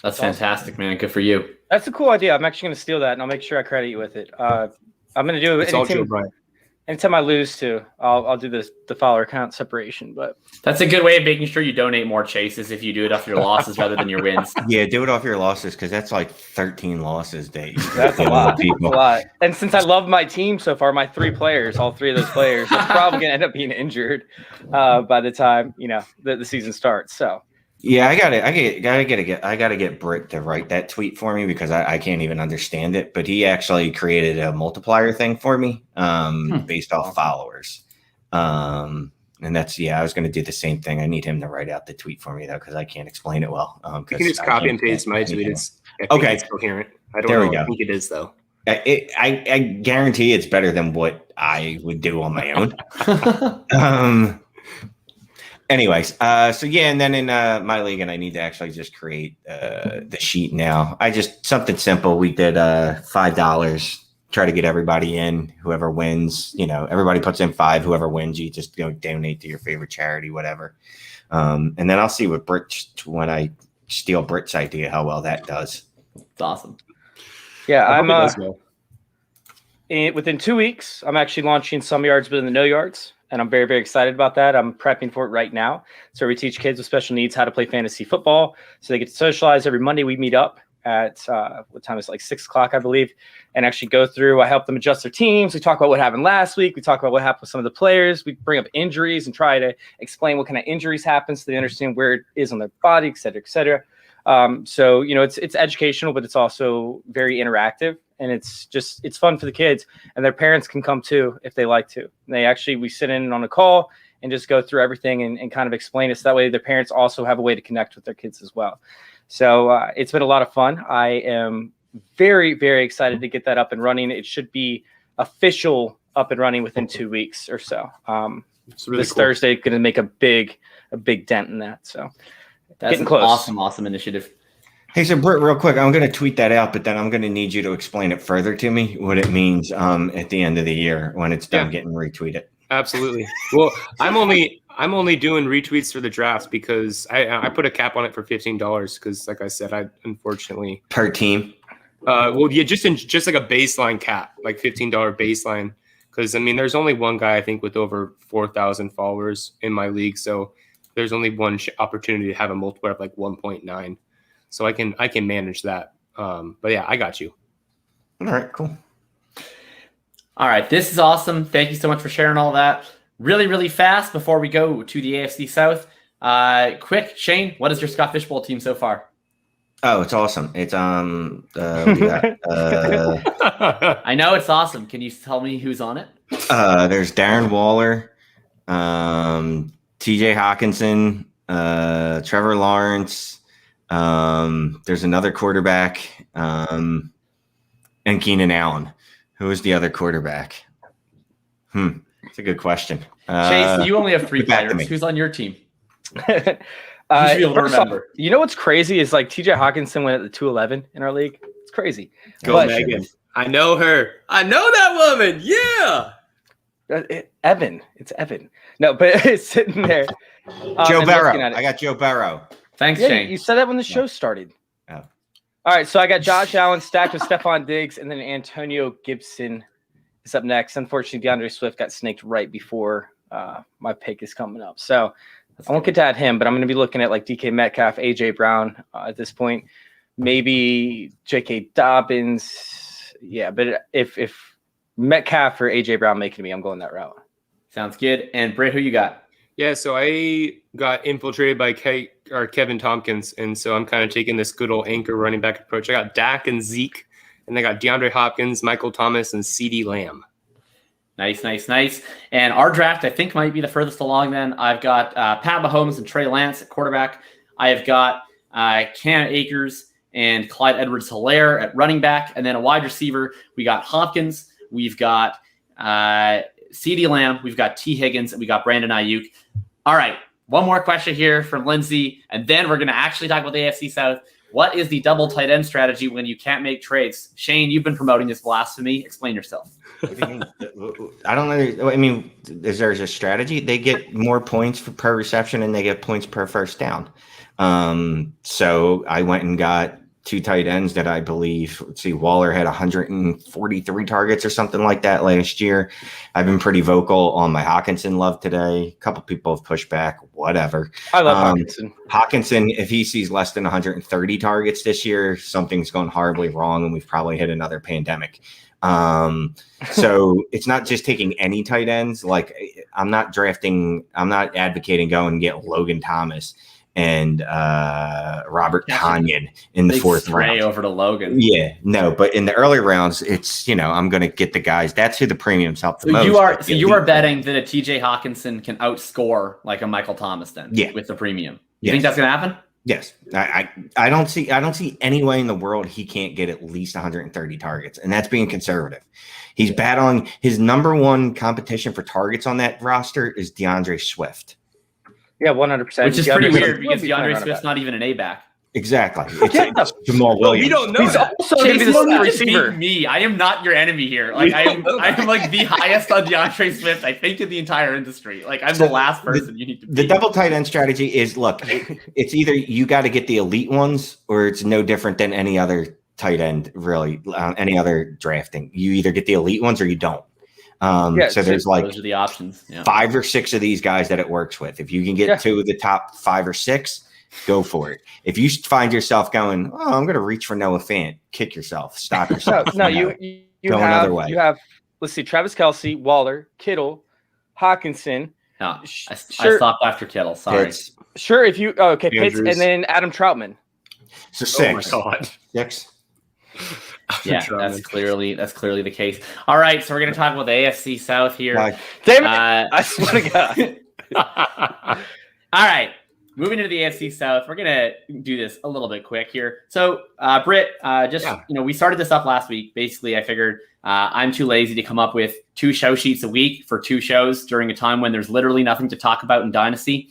That's fantastic, man. Good for you. That's a cool idea. I'm actually going to steal that, and I'll make sure I credit you with it. I'm going to do it anytime I lose too. I'll do the follower count separation. But that's a good way of making sure you donate more, Chases, if you do it off your losses rather than your wins. Yeah, do it off your losses, because that's like 13 losses days. That's a lot. That's a lot. And since I love my team so far, my 3 players, all 3 of those players, are probably going to end up being injured by the time the season starts. So. Yeah, I gotta get Britt to write that tweet for me, because I can't even understand it. But he actually created a multiplier thing for me, based off followers. And that's I was gonna do the same thing. I need him to write out the tweet for me though, because I can't explain it well. You can just copy and paste my tweet. It's coherent. I don't know. I think it is though. I guarantee it's better than what I would do on my own. Anyways, and then in my league, and I need to actually just create the sheet now. Something simple. We did $5. Try to get everybody in. Whoever wins, everybody puts in 5. Whoever wins, you just donate to your favorite charity, whatever. And then I'll see what when I steal Britt's idea, how well that does. It's awesome. Yeah, I'm within 2 weeks. I'm actually launching Some Yards Within the No Yards. And I'm very, very excited about that. I'm prepping for it right now. So we teach kids with special needs how to play fantasy football. So they get to socialize. Every Monday we meet up at what time is it? Like 6 o'clock, I believe, and actually go through. I help them adjust their teams. We talk about what happened last week. We talk about what happened with some of the players. We bring up injuries and try to explain what kind of injuries happen so they understand where it is on their body, et cetera, et cetera. So, it's educational, but it's also very interactive. And it's fun for the kids, and their parents can come too if they like to. And we sit in on a call and just go through everything and kind of explain it. So that way their parents also have a way to connect with their kids as well. So it's been a lot of fun. I am very, very excited to get that up and running. It should be official up and running within 2 weeks or so. Really cool. Thursday going to make a big dent in that. So that's getting close. Awesome initiative. Hey, so Britt, real quick, I'm going to tweet that out, but then I'm going to need you to explain it further to me, what it means at the end of the year when it's done getting retweeted. Absolutely. Well, I'm only I'm only doing retweets for the drafts because I put a cap on it for $15 because, like I said, I unfortunately Per team. well, yeah, just like a baseline cap, like $15 baseline. Because I mean, there's only one guy I think with over 4,000 followers in my league, so there's only one opportunity to have a multiplier of like 1.9. So I can manage that. But yeah, I got you. All right, cool. All right, this is awesome. Thank you so much for sharing all that. Really, really fast before we go to the AFC South. Quick, Shane, what is your Scott Fishbowl team so far? Oh, it's awesome. It's what do you got? I know it's awesome. Can you tell me who's on it? There's Darren Waller, TJ Hawkinson, Trevor Lawrence. There's another quarterback, and Keenan Allen. Who is the other quarterback? It's a good question. Chase, you only have 3 back to players. me. Who's on your team? You should be able to remember. You know what's crazy is like TJ Hawkinson went at the 211 in our league. It's crazy. Go But- Megan. I know her. I know that woman. Yeah. Evan. It's Evan. No, but it's sitting there. Joe and Burrow. looking at it. I got Joe Burrow. Thanks, Yeah, Shane. you said that when the show started. Oh. All right, so I got Josh Allen stacked with Stephon Diggs, and then Antonio Gibson is up next. Unfortunately, DeAndre Swift got snaked right before my pick is coming up. So I won't get to add him, but I'm going to be looking at like DK Metcalf, AJ Brown at this point, maybe J.K. Dobbins. Yeah, but if Metcalf or AJ Brown make it to me, I'm going that route. Sounds good. And Britt, who you got? Yeah, so I got infiltrated by Kevin Tompkins, and so I'm kind of taking this good old anchor running back approach. I got Dak and Zeke, and I got DeAndre Hopkins, Michael Thomas, and CeeDee Lamb. Nice. And our draft, I think, might be the furthest along then. I've got Pat Mahomes and Trey Lance at quarterback. I have got Cam Akers and Clyde Edwards-Helaire at running back. And then a wide receiver, we got Hopkins. We've got CeeDee Lamb. We've got T. Higgins. And we got Brandon Ayuk. All right. One more question here from Lindsay. And then we're going to actually talk about the AFC South. What is the double tight end strategy when you can't make trades? Shane, you've been promoting this blasphemy. Explain yourself. What do you mean? I don't know. I mean, is there a strategy? They get more points per reception and they get points per first down. So I went and got 2 tight ends that I believe, let's see, Waller had 143 targets or something like that last year. I've been pretty vocal on my Hawkinson love today. A couple people have pushed back, whatever. I love Hawkinson. Hawkinson, if he sees less than 130 targets this year, something's gone horribly wrong and we've probably hit another pandemic. So it's not just taking any tight ends. Like I'm not advocating going and get Logan Thomas and Robert Tonyan in the 4th round. Over to Logan. Yeah, no, but in the early rounds, it's I'm going to get the guys. That's who the premiums help the most. You are betting that a TJ Hawkinson can outscore like a Michael Thomas then. Yeah. With the premium. You think that's going to happen? Yes, I don't see any way in the world he can't get at least 130 targets, and that's being conservative. He's battling his number one competition for targets on that roster is DeAndre Swift. Yeah, 100%. Which is pretty weird because DeAndre Swift's not even an A-back. Exactly. It's Jamal Williams. We don't know. He's that. also going to be the Chase, slot you just receiver. beat me. I am not your enemy here. Like I am like the highest on DeAndre Swift, I think, in the entire industry. Like I'm the last person you need to beat. The double tight end strategy is it's either you got to get the elite ones or it's no different than any other tight end, really, any other drafting. You either get the elite ones or you don't. So there's like those are the options. Yeah. 5 or 6 of these guys that it works with. If you can get 2 of the top 5 or 6, go for it. If you find yourself going, oh, I'm going to reach for Noah Fant, kick yourself, stop yourself. No, you go have another way. You have, let's see, Travis Kelce, Waller, Kittle, Hawkinson. No, I stopped after Kittle. Sorry. Pitts. Pitts, and then Adam Troutman. So 6. Oh my God. 6. Yeah, that's clearly the case. All right, so we're going to talk about the AFC South here. Damn it! I swear to God. All right, moving into the AFC South, we're going to do this a little bit quick here. So, Britt, we started this up last week. Basically, I figured I'm too lazy to come up with 2 show sheets a week for 2 shows during a time when there's literally nothing to talk about in Dynasty.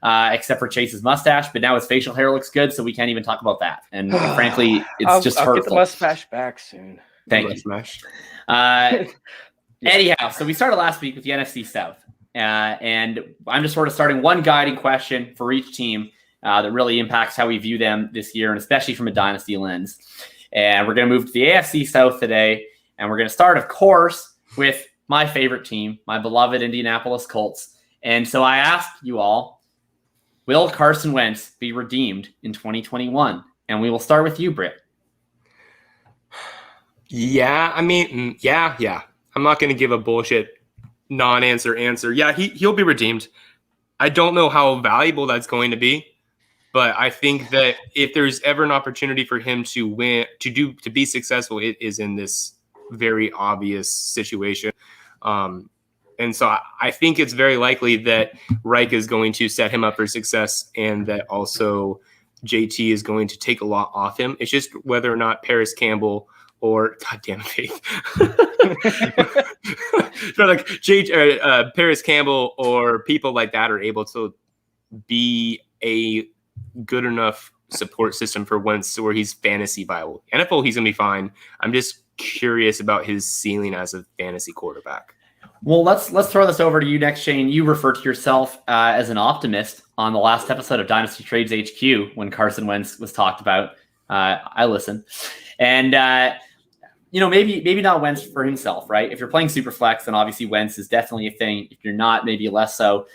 Except for Chase's mustache, but now his facial hair looks good, so we can't even talk about that. And frankly, it's just hurtful. I'll get the mustache back soon. Thank you. Anyhow, so we started last week with the NFC South. And I'm just sort of starting one guiding question for each team that really impacts how we view them this year, and especially from a dynasty lens. And we're going to move to the AFC South today. And we're going to start, of course, with my favorite team, my beloved Indianapolis Colts. And so I ask you all, will Carson Wentz be redeemed in 2021? And we will start with you, Britt. Yeah, I mean, yeah. I'm not going to give a bullshit non-answer answer. Yeah, he'll be redeemed. I don't know how valuable that's going to be, but I think that if there's ever an opportunity for him to win, to be successful, it is in this very obvious situation. And so I think it's very likely that Reich is going to set him up for success, and that also JT is going to take a lot off him. It's just whether or not Paris Campbell or goddamn Faith, like Paris Campbell or people like that are able to be a good enough support system for Wentz where he's fantasy viable. NFL, he's gonna be fine. I'm just curious about his ceiling as a fantasy quarterback. Well, let's throw this over to you next, Shane. You referred to yourself as an optimist on the last episode of Dynasty Trades HQ when Carson Wentz was talked about. I listened, and maybe not Wentz for himself, right? If you're playing Superflex, then obviously Wentz is definitely a thing. If you're not, maybe less so.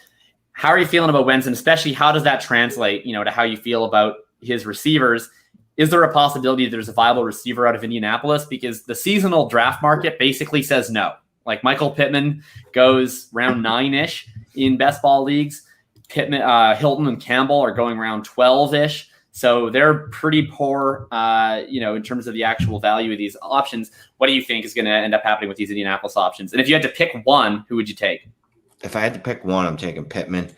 How are you feeling about Wentz, and especially how does that translate, to how you feel about his receivers? Is there a possibility that there's a viable receiver out of Indianapolis? Because the seasonal draft market basically says no. Like Michael Pittman goes round 9-ish in best ball leagues. Hilton and Campbell are going around 12-ish. So they're pretty poor, in terms of the actual value of these options. What do you think is going to end up happening with these Indianapolis options? And if you had to pick one, who would you take? If I had to pick one, I'm taking Pittman.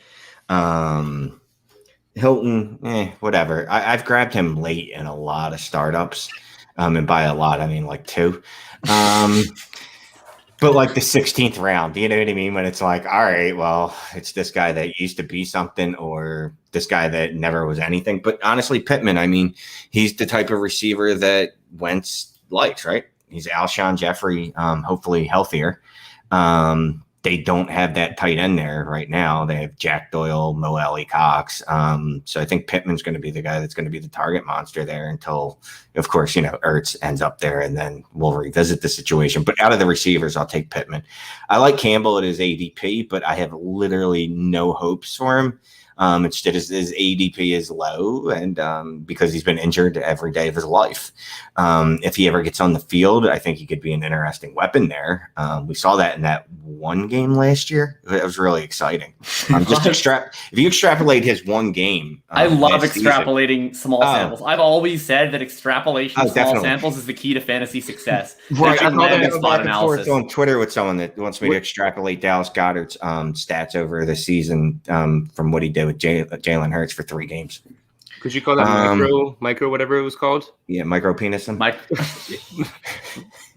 Hilton, whatever. I've grabbed him late in a lot of startups. And by a lot, I mean like 2. But like the 16th round, you know what I mean? When it's like, all right, well, it's this guy that used to be something or this guy that never was anything. But honestly, Pittman, I mean, he's the type of receiver that Wentz likes, right? He's Alshon Jeffrey, hopefully healthier. They don't have that tight end there right now. They have Jack Doyle, Mo Alley Cox. So I think Pittman's going to be the guy that's going to be the target monster there until, of course, Ertz ends up there, and then we'll revisit the situation. But out of the receivers, I'll take Pittman. I like Campbell at his ADP, but I have literally no hopes for him. His ADP is low, and because he's been injured every day of his life. If he ever gets on the field, I think he could be an interesting weapon there. We saw that in that one game last year. It was really exciting. If you extrapolate his one game, I love extrapolating small samples. I've always said that extrapolation of small samples is the key to fantasy success. Right, I'm back and forth on Twitter with someone that wants me to extrapolate Dallas Goedert's stats over the season from what he did with Jalen Hurts for 3 games. Could you call that micro, whatever it was called? Yeah, micro penism.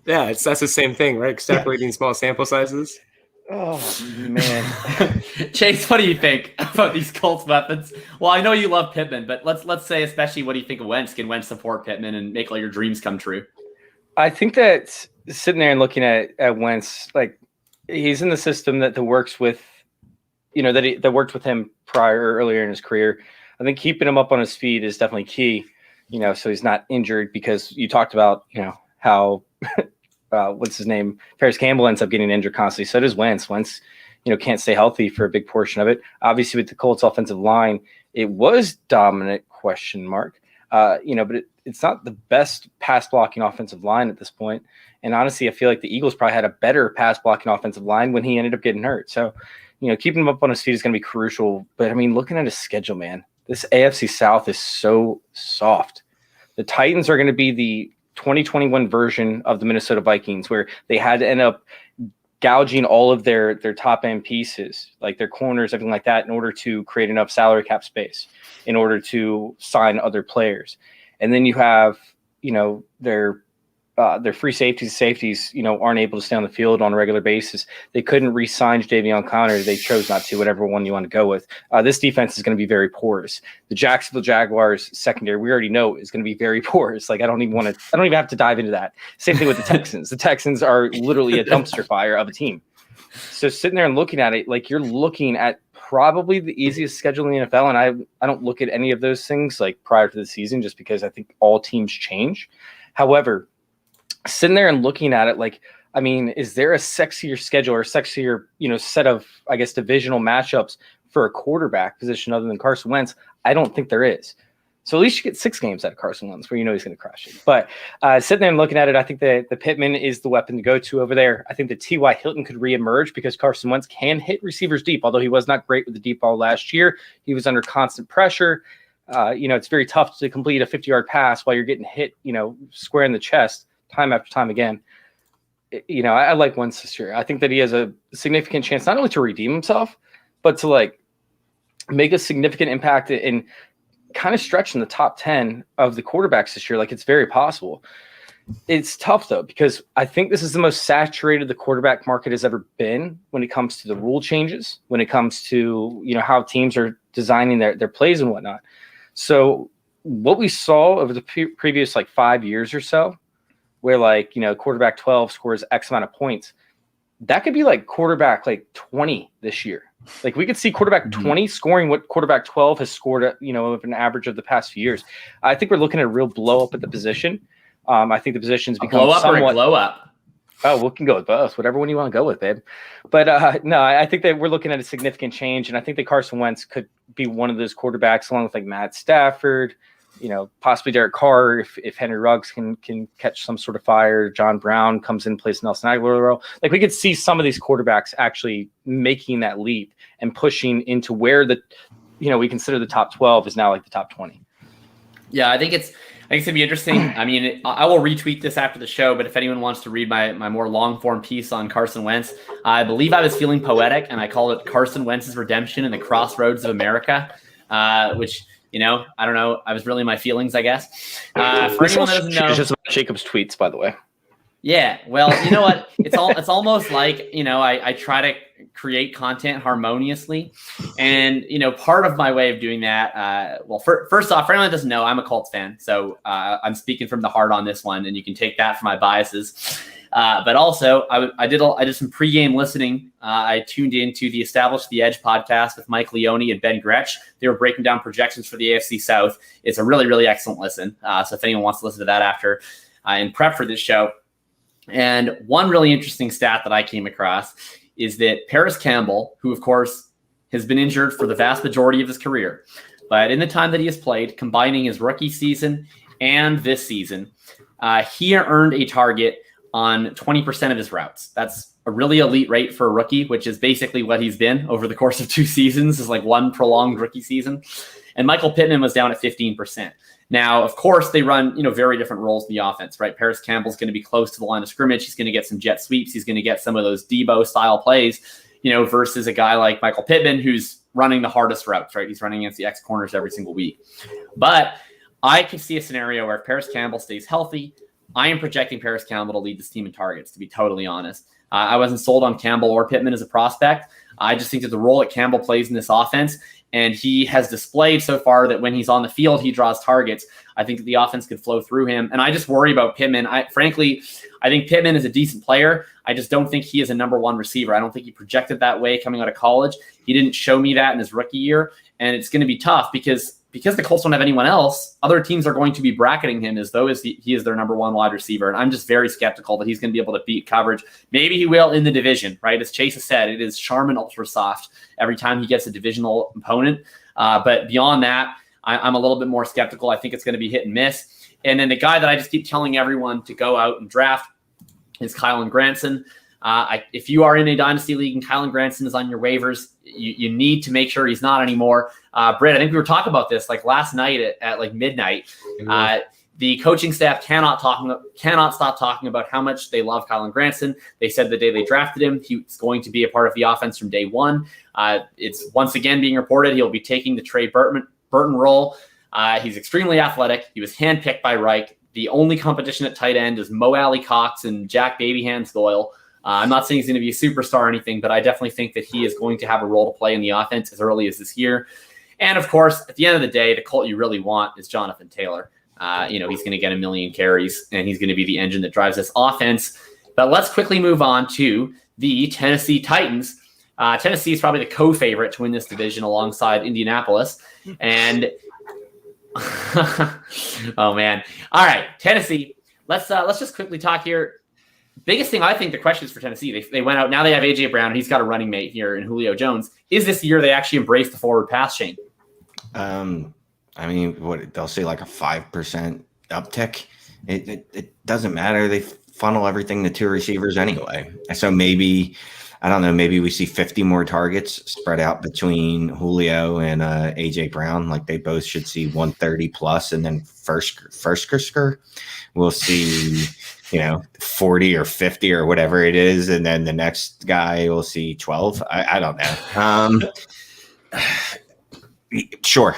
Yeah, that's the same thing, right? Extrapolating small sample sizes. Oh man, Chase, what do you think about these Colts weapons? Well, I know you love Pittman, but let's say especially, what do you think of Wentz? Can Wentz support Pittman and make all your dreams come true? I think that sitting there and looking at Wentz, like he's in the system that works with, that worked with him earlier in his career. I think keeping him up on his feet is definitely key, so he's not injured, because you talked about, how what's his name? Paris Campbell ends up getting injured constantly. So does Wentz. Wentz, can't stay healthy for a big portion of it. Obviously, with the Colts offensive line, it was dominant ? But it's not the best pass blocking offensive line at this point. And honestly, I feel like the Eagles probably had a better pass blocking offensive line when he ended up getting hurt. So, keeping him up on his feet is going to be crucial. But I mean, looking at his schedule, man, this AFC South is so soft. The Titans are going to be the 2021 version of the Minnesota Vikings, where they had to end up gouging all of their top end pieces, like their corners, everything like that, in order to create enough salary cap space, in order to sign other players. And then you have, their free safeties, aren't able to stay on the field on a regular basis. They couldn't re-sign Jadeveon Connor. They chose not to, whatever one you want to go with. This defense is going to be very porous. The Jacksonville Jaguars secondary, we already know, is going to be very porous. Like, I don't even have to dive into that. Same thing with the Texans. The Texans are literally a dumpster fire of a team. So sitting there and looking at it, like you're looking at probably the easiest schedule in the NFL. And I don't look at any of those things like prior to the season, just because I think all teams change. However, sitting there and looking at it, like, I mean, is there a sexier schedule or a sexier, set of, I guess, divisional matchups for a quarterback position other than Carson Wentz? I don't think there is. So at least you get 6 games out of Carson Wentz where he's going to crush it. But sitting there and looking at it, I think the Pittman is the weapon to go to over there. I think the T.Y. Hilton could reemerge because Carson Wentz can hit receivers deep. Although he was not great with the deep ball last year, he was under constant pressure. It's very tough to complete a 50-yard pass while you're getting hit, square in the chest time after time again. I like Wentz this year. I think that he has a significant chance not only to redeem himself, but to like make a significant impact in kind of stretching the top 10 of the quarterbacks this year. Like, it's very possible. It's tough though, because I think this is the most saturated the quarterback market has ever been when it comes to the rule changes, when it comes to, how teams are designing their plays and whatnot. So what we saw over the previous 5 years or so, where quarterback 12 scores X amount of points, that could be quarterback 20 this year. We could see quarterback 20 scoring what quarterback 12 has scored at, of an average of the past few years. I think we're looking at a real blow up at the position. I think the position's become blow up somewhat, or a glow up. Oh, we can go with both, whatever one you want to go with, babe. But no, I think that we're looking at a significant change, and I think that Carson Wentz could be one of those quarterbacks, along with Matt Stafford, possibly Derek Carr if Henry Ruggs can catch some sort of fire. John Brown comes in, plays Nelson Aguilar. We could see some of these quarterbacks actually making that leap and pushing into where we consider the top 12 is now the top 20. Yeah, I think it's going to be interesting. I mean, I will retweet this after the show, but if anyone wants to read my more long-form piece on Carson Wentz, I believe I was feeling poetic, and I called it Carson Wentz's Redemption in the Crossroads of America, which, I don't know. I was really in my feelings, I guess. For anyone that doesn't know, it's just about Jacob's tweets, by the way. Yeah, well, you know what? It's almost like, I try to create content harmoniously. And, part of my way of doing that, first off, for anyone that doesn't know, I'm a Colts fan. So I'm speaking from the heart on this one, and you can take that for my biases. But also, I did some pregame listening. I tuned into the Establish the Edge podcast with Mike Leone and Ben Gretsch. They were breaking down projections for the AFC South. It's a really, really excellent listen. So if anyone wants to listen to that after in prep for this show. And one really interesting stat that I came across is that Paris Campbell, who of course has been injured for the vast majority of his career, but in the time that he has played, combining his rookie season and this season, he earned a target on 20% of his routes. That's a really elite rate for a rookie, which is basically what he's been over the course of 2 seasons, is one prolonged rookie season. And Michael Pittman was down at 15%. Now, of course, they run, very different roles in the offense, right? Paris Campbell's going to be close to the line of scrimmage. He's going to get some jet sweeps. He's going to get some of those Debo style plays, versus a guy like Michael Pittman, who's running the hardest routes, right? He's running against the X corners every single week. But I could see a scenario where if Paris Campbell stays healthy, I am projecting Paris Campbell to lead this team in targets, to be totally honest. I wasn't sold on Campbell or Pittman as a prospect. I just think that the role that Campbell plays in this offense, and he has displayed so far that when he's on the field, he draws targets. I think that the offense could flow through him. And I just worry about Pittman. I think Pittman is a decent player. I just don't think he is a number 1 receiver. I don't think he projected that way coming out of college. He didn't show me that in his rookie year. And it's going to be tough because the Colts don't have anyone else. Other teams are going to be bracketing him as though he is their number 1 wide receiver. And I'm just very skeptical that he's going to be able to beat coverage. Maybe he will in the division, right? As Chase has said, it is Charmin ultra soft every time he gets a divisional opponent. But beyond that, I'm a little bit more skeptical. I think it's going to be hit and miss. And then the guy that I just keep telling everyone to go out and draft is Kylan Granson. If you are in a dynasty league and Kylan Granson is on your waivers, you need to make sure he's not anymore. Britt, I think we were talking about this last night at midnight. The coaching staff cannot stop talking about how much they love Kylan Granson. They said the day they drafted him, he's going to be a part of the offense from day one. It's once again being reported he'll be taking the Trey Burton role. He's extremely athletic. He was handpicked by Reich. The only competition at tight end is Mo Alley Cox and Jack Babyhands Doyle. I'm not saying he's going to be a superstar or anything, but I definitely think that he is going to have a role to play in the offense as early as this year. And of course, at the end of the day, the Colt you really want is Jonathan Taylor. He's going to get 1 million carries, and he's going to be the engine that drives this offense. But let's quickly move on to the Tennessee Titans. Tennessee is probably the co-favorite to win this division alongside Indianapolis. And oh man. All right, Tennessee. Let's just quickly talk here. Biggest thing I think the question is for Tennessee. They went out, now they have AJ Brown, and he's got a running mate here in Julio Jones. Is this the year they actually embrace the forward pass, Shane? I mean, what they'll say, like a 5% uptick. It doesn't matter. They funnel everything to two receivers anyway. So maybe, I don't know, maybe we see 50 more targets spread out between Julio and AJ Brown. Like they both should see 130 plus, and then first we'll see 40 or 50 or whatever it is, and then the next guy will see 12. I don't know. Sure.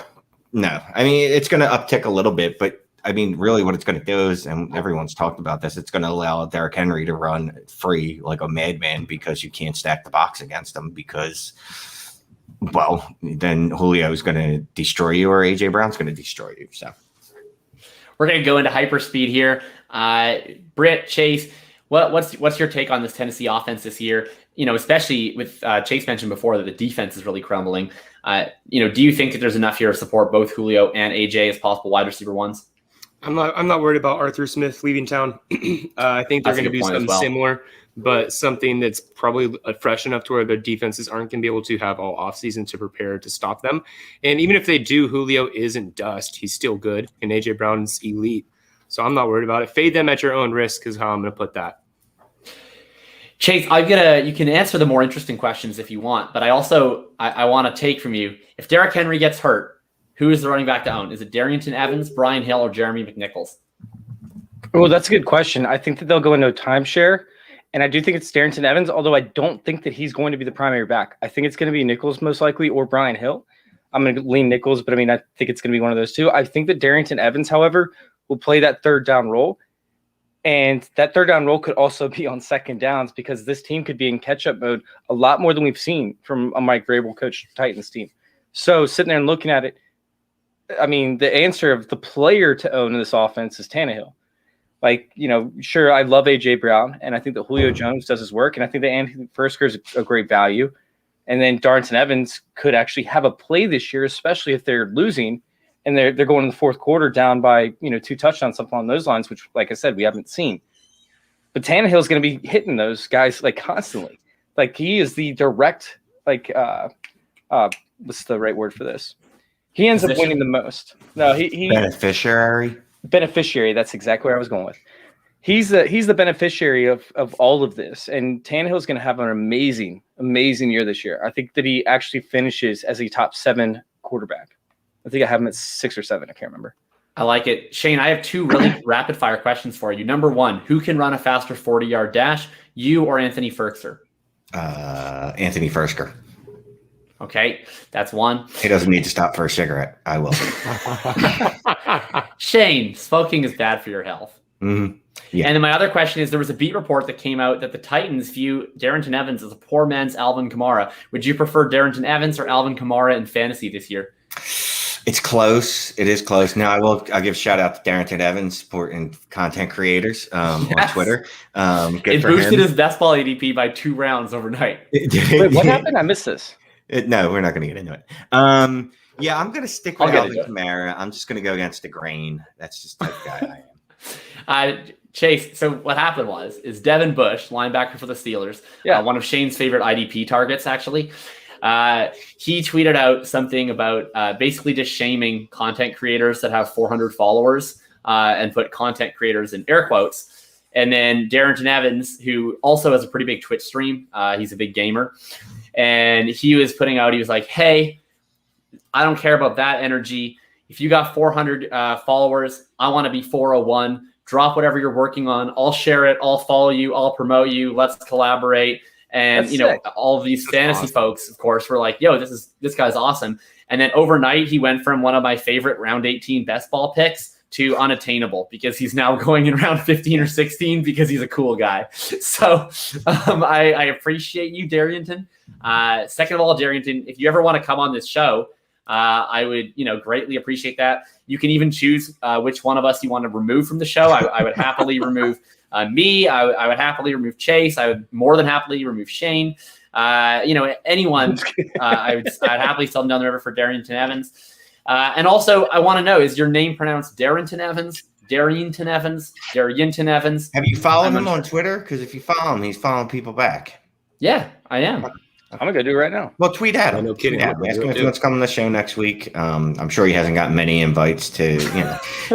No, I mean, it's going to uptick a little bit, but I mean, really what it's going to do is, and everyone's talked about this, it's going to allow Derrick Henry to run free like a madman because you can't stack the box against him because, well, then Julio is going to destroy you or AJ Brown's going to destroy you. So we're going to go into hyperspeed here. Britt, Chase, what's your take on this Tennessee offense this year? Especially with Chase mentioned before that the defense is really crumbling. Do you think that there's enough here to support both Julio and AJ as possible wide receiver ones? I'm not worried about Arthur Smith leaving town. I think they're going to do something similar, but something that's probably fresh enough to where their defenses aren't going to be able to have all offseason to prepare to stop them. And even if they do, Julio isn't dust. He's still good, and AJ Brown's elite. So I'm not worried about it. Fade them at your own risk is how I'm going to put that. Chase, you can answer the more interesting questions if you want, but I want to take from you, if Derrick Henry gets hurt, who is the running back to own? Is it Darrington Evans, Brian Hill, or Jeremy McNichols? Well, that's a good question. I think that they'll go into a timeshare, and I do think it's Darrington Evans, although I don't think that he's going to be the primary back. I think it's going to be Nichols most likely or Brian Hill. I'm going to lean Nichols, but I mean, I think it's going to be one of those two. I think that Darrington Evans, however, will play that third down role. And that third down role could also be on second downs because this team could be in catch-up mode a lot more than we've seen from a Mike Vrabel coached Titans team. So sitting there and looking at it, I mean, the answer of the player to own in this offense is Tannehill. Sure, I love A.J. Brown, and I think that Julio Jones does his work, and I think that Anthony Firsker is a great value. And then Darrington Evans could actually have a play this year, especially if they're losing, and they're going in the fourth quarter down by 2 touchdowns, something along those lines, which, like I said, we haven't seen. But Tannehill is going to be hitting those guys constantly. He is the direct what's the right word for this? He ends up winning the most. No, he beneficiary. Beneficiary. That's exactly where I was going with. He's the beneficiary of all of this, and Tannehill is going to have an amazing year this year. I think that he actually finishes as a top 7 quarterback. I think I have him at 6 or 7. I can't remember. I like it. Shane, I have 2 really rapid fire questions for you. Number 1, who can run a faster 40-yard dash, you or Anthony Firkser? Anthony Firsker. Okay, that's 1. He doesn't need to stop for a cigarette. I will. Shane, smoking is bad for your health. Mm-hmm. Yeah. And then my other question is, there was a beat report that came out that the Titans view Darrington Evans as a poor man's Alvin Kamara. Would you prefer Darrington Evans or Alvin Kamara in fantasy this year? It's close. It is close. Now I'll give a shout out to Darrington Evans, supporting content creators on Twitter. It boosted his best ball ADP by 2 rounds overnight. Wait, what happened? I missed this. No, we're not going to get into it. Yeah, I'm going to stick with Alvin Kamara. I'm just going to go against the grain. That's just the type of guy I am. Chase, so what happened is Devin Bush, linebacker for the Steelers, one of Shane's favorite IDP targets, actually. He tweeted out something about basically just shaming content creators that have 400 followers and put content creators in air quotes. And then Darrington Evans, who also has a pretty big Twitch stream, he's a big gamer. And he was like, hey, I don't care about that energy. If you got 400 followers, I want to be 401. Drop whatever you're working on. I'll share it. I'll follow you. I'll promote you. Let's collaborate. And, all of these fantasy folks, of course, were like, yo, this guy's awesome. And then overnight, he went from one of my favorite round 18 best ball picks to unattainable because he's now going in round 15 or 16 because he's a cool guy. So I appreciate you, Darrington. Second of all, Darrington, if you ever want to come on this show, I would, greatly appreciate that. You can even choose which one of us you want to remove from the show. I would happily remove me, I would happily remove Chase. I would more than happily remove Shane. Anyone, I'd happily sell them down the river for Darrington Evans. And also, I want to know, is your name pronounced Darrington Evans? Darrington Evans? Darrington Evans? Have you followed him on Twitter? Because if you follow him, he's following people back. Yeah, I am. I'm going to go do it right now. Well, tweet at him. No kidding. Ask him if he wants to come on the show next week. I'm sure he hasn't got many invites to,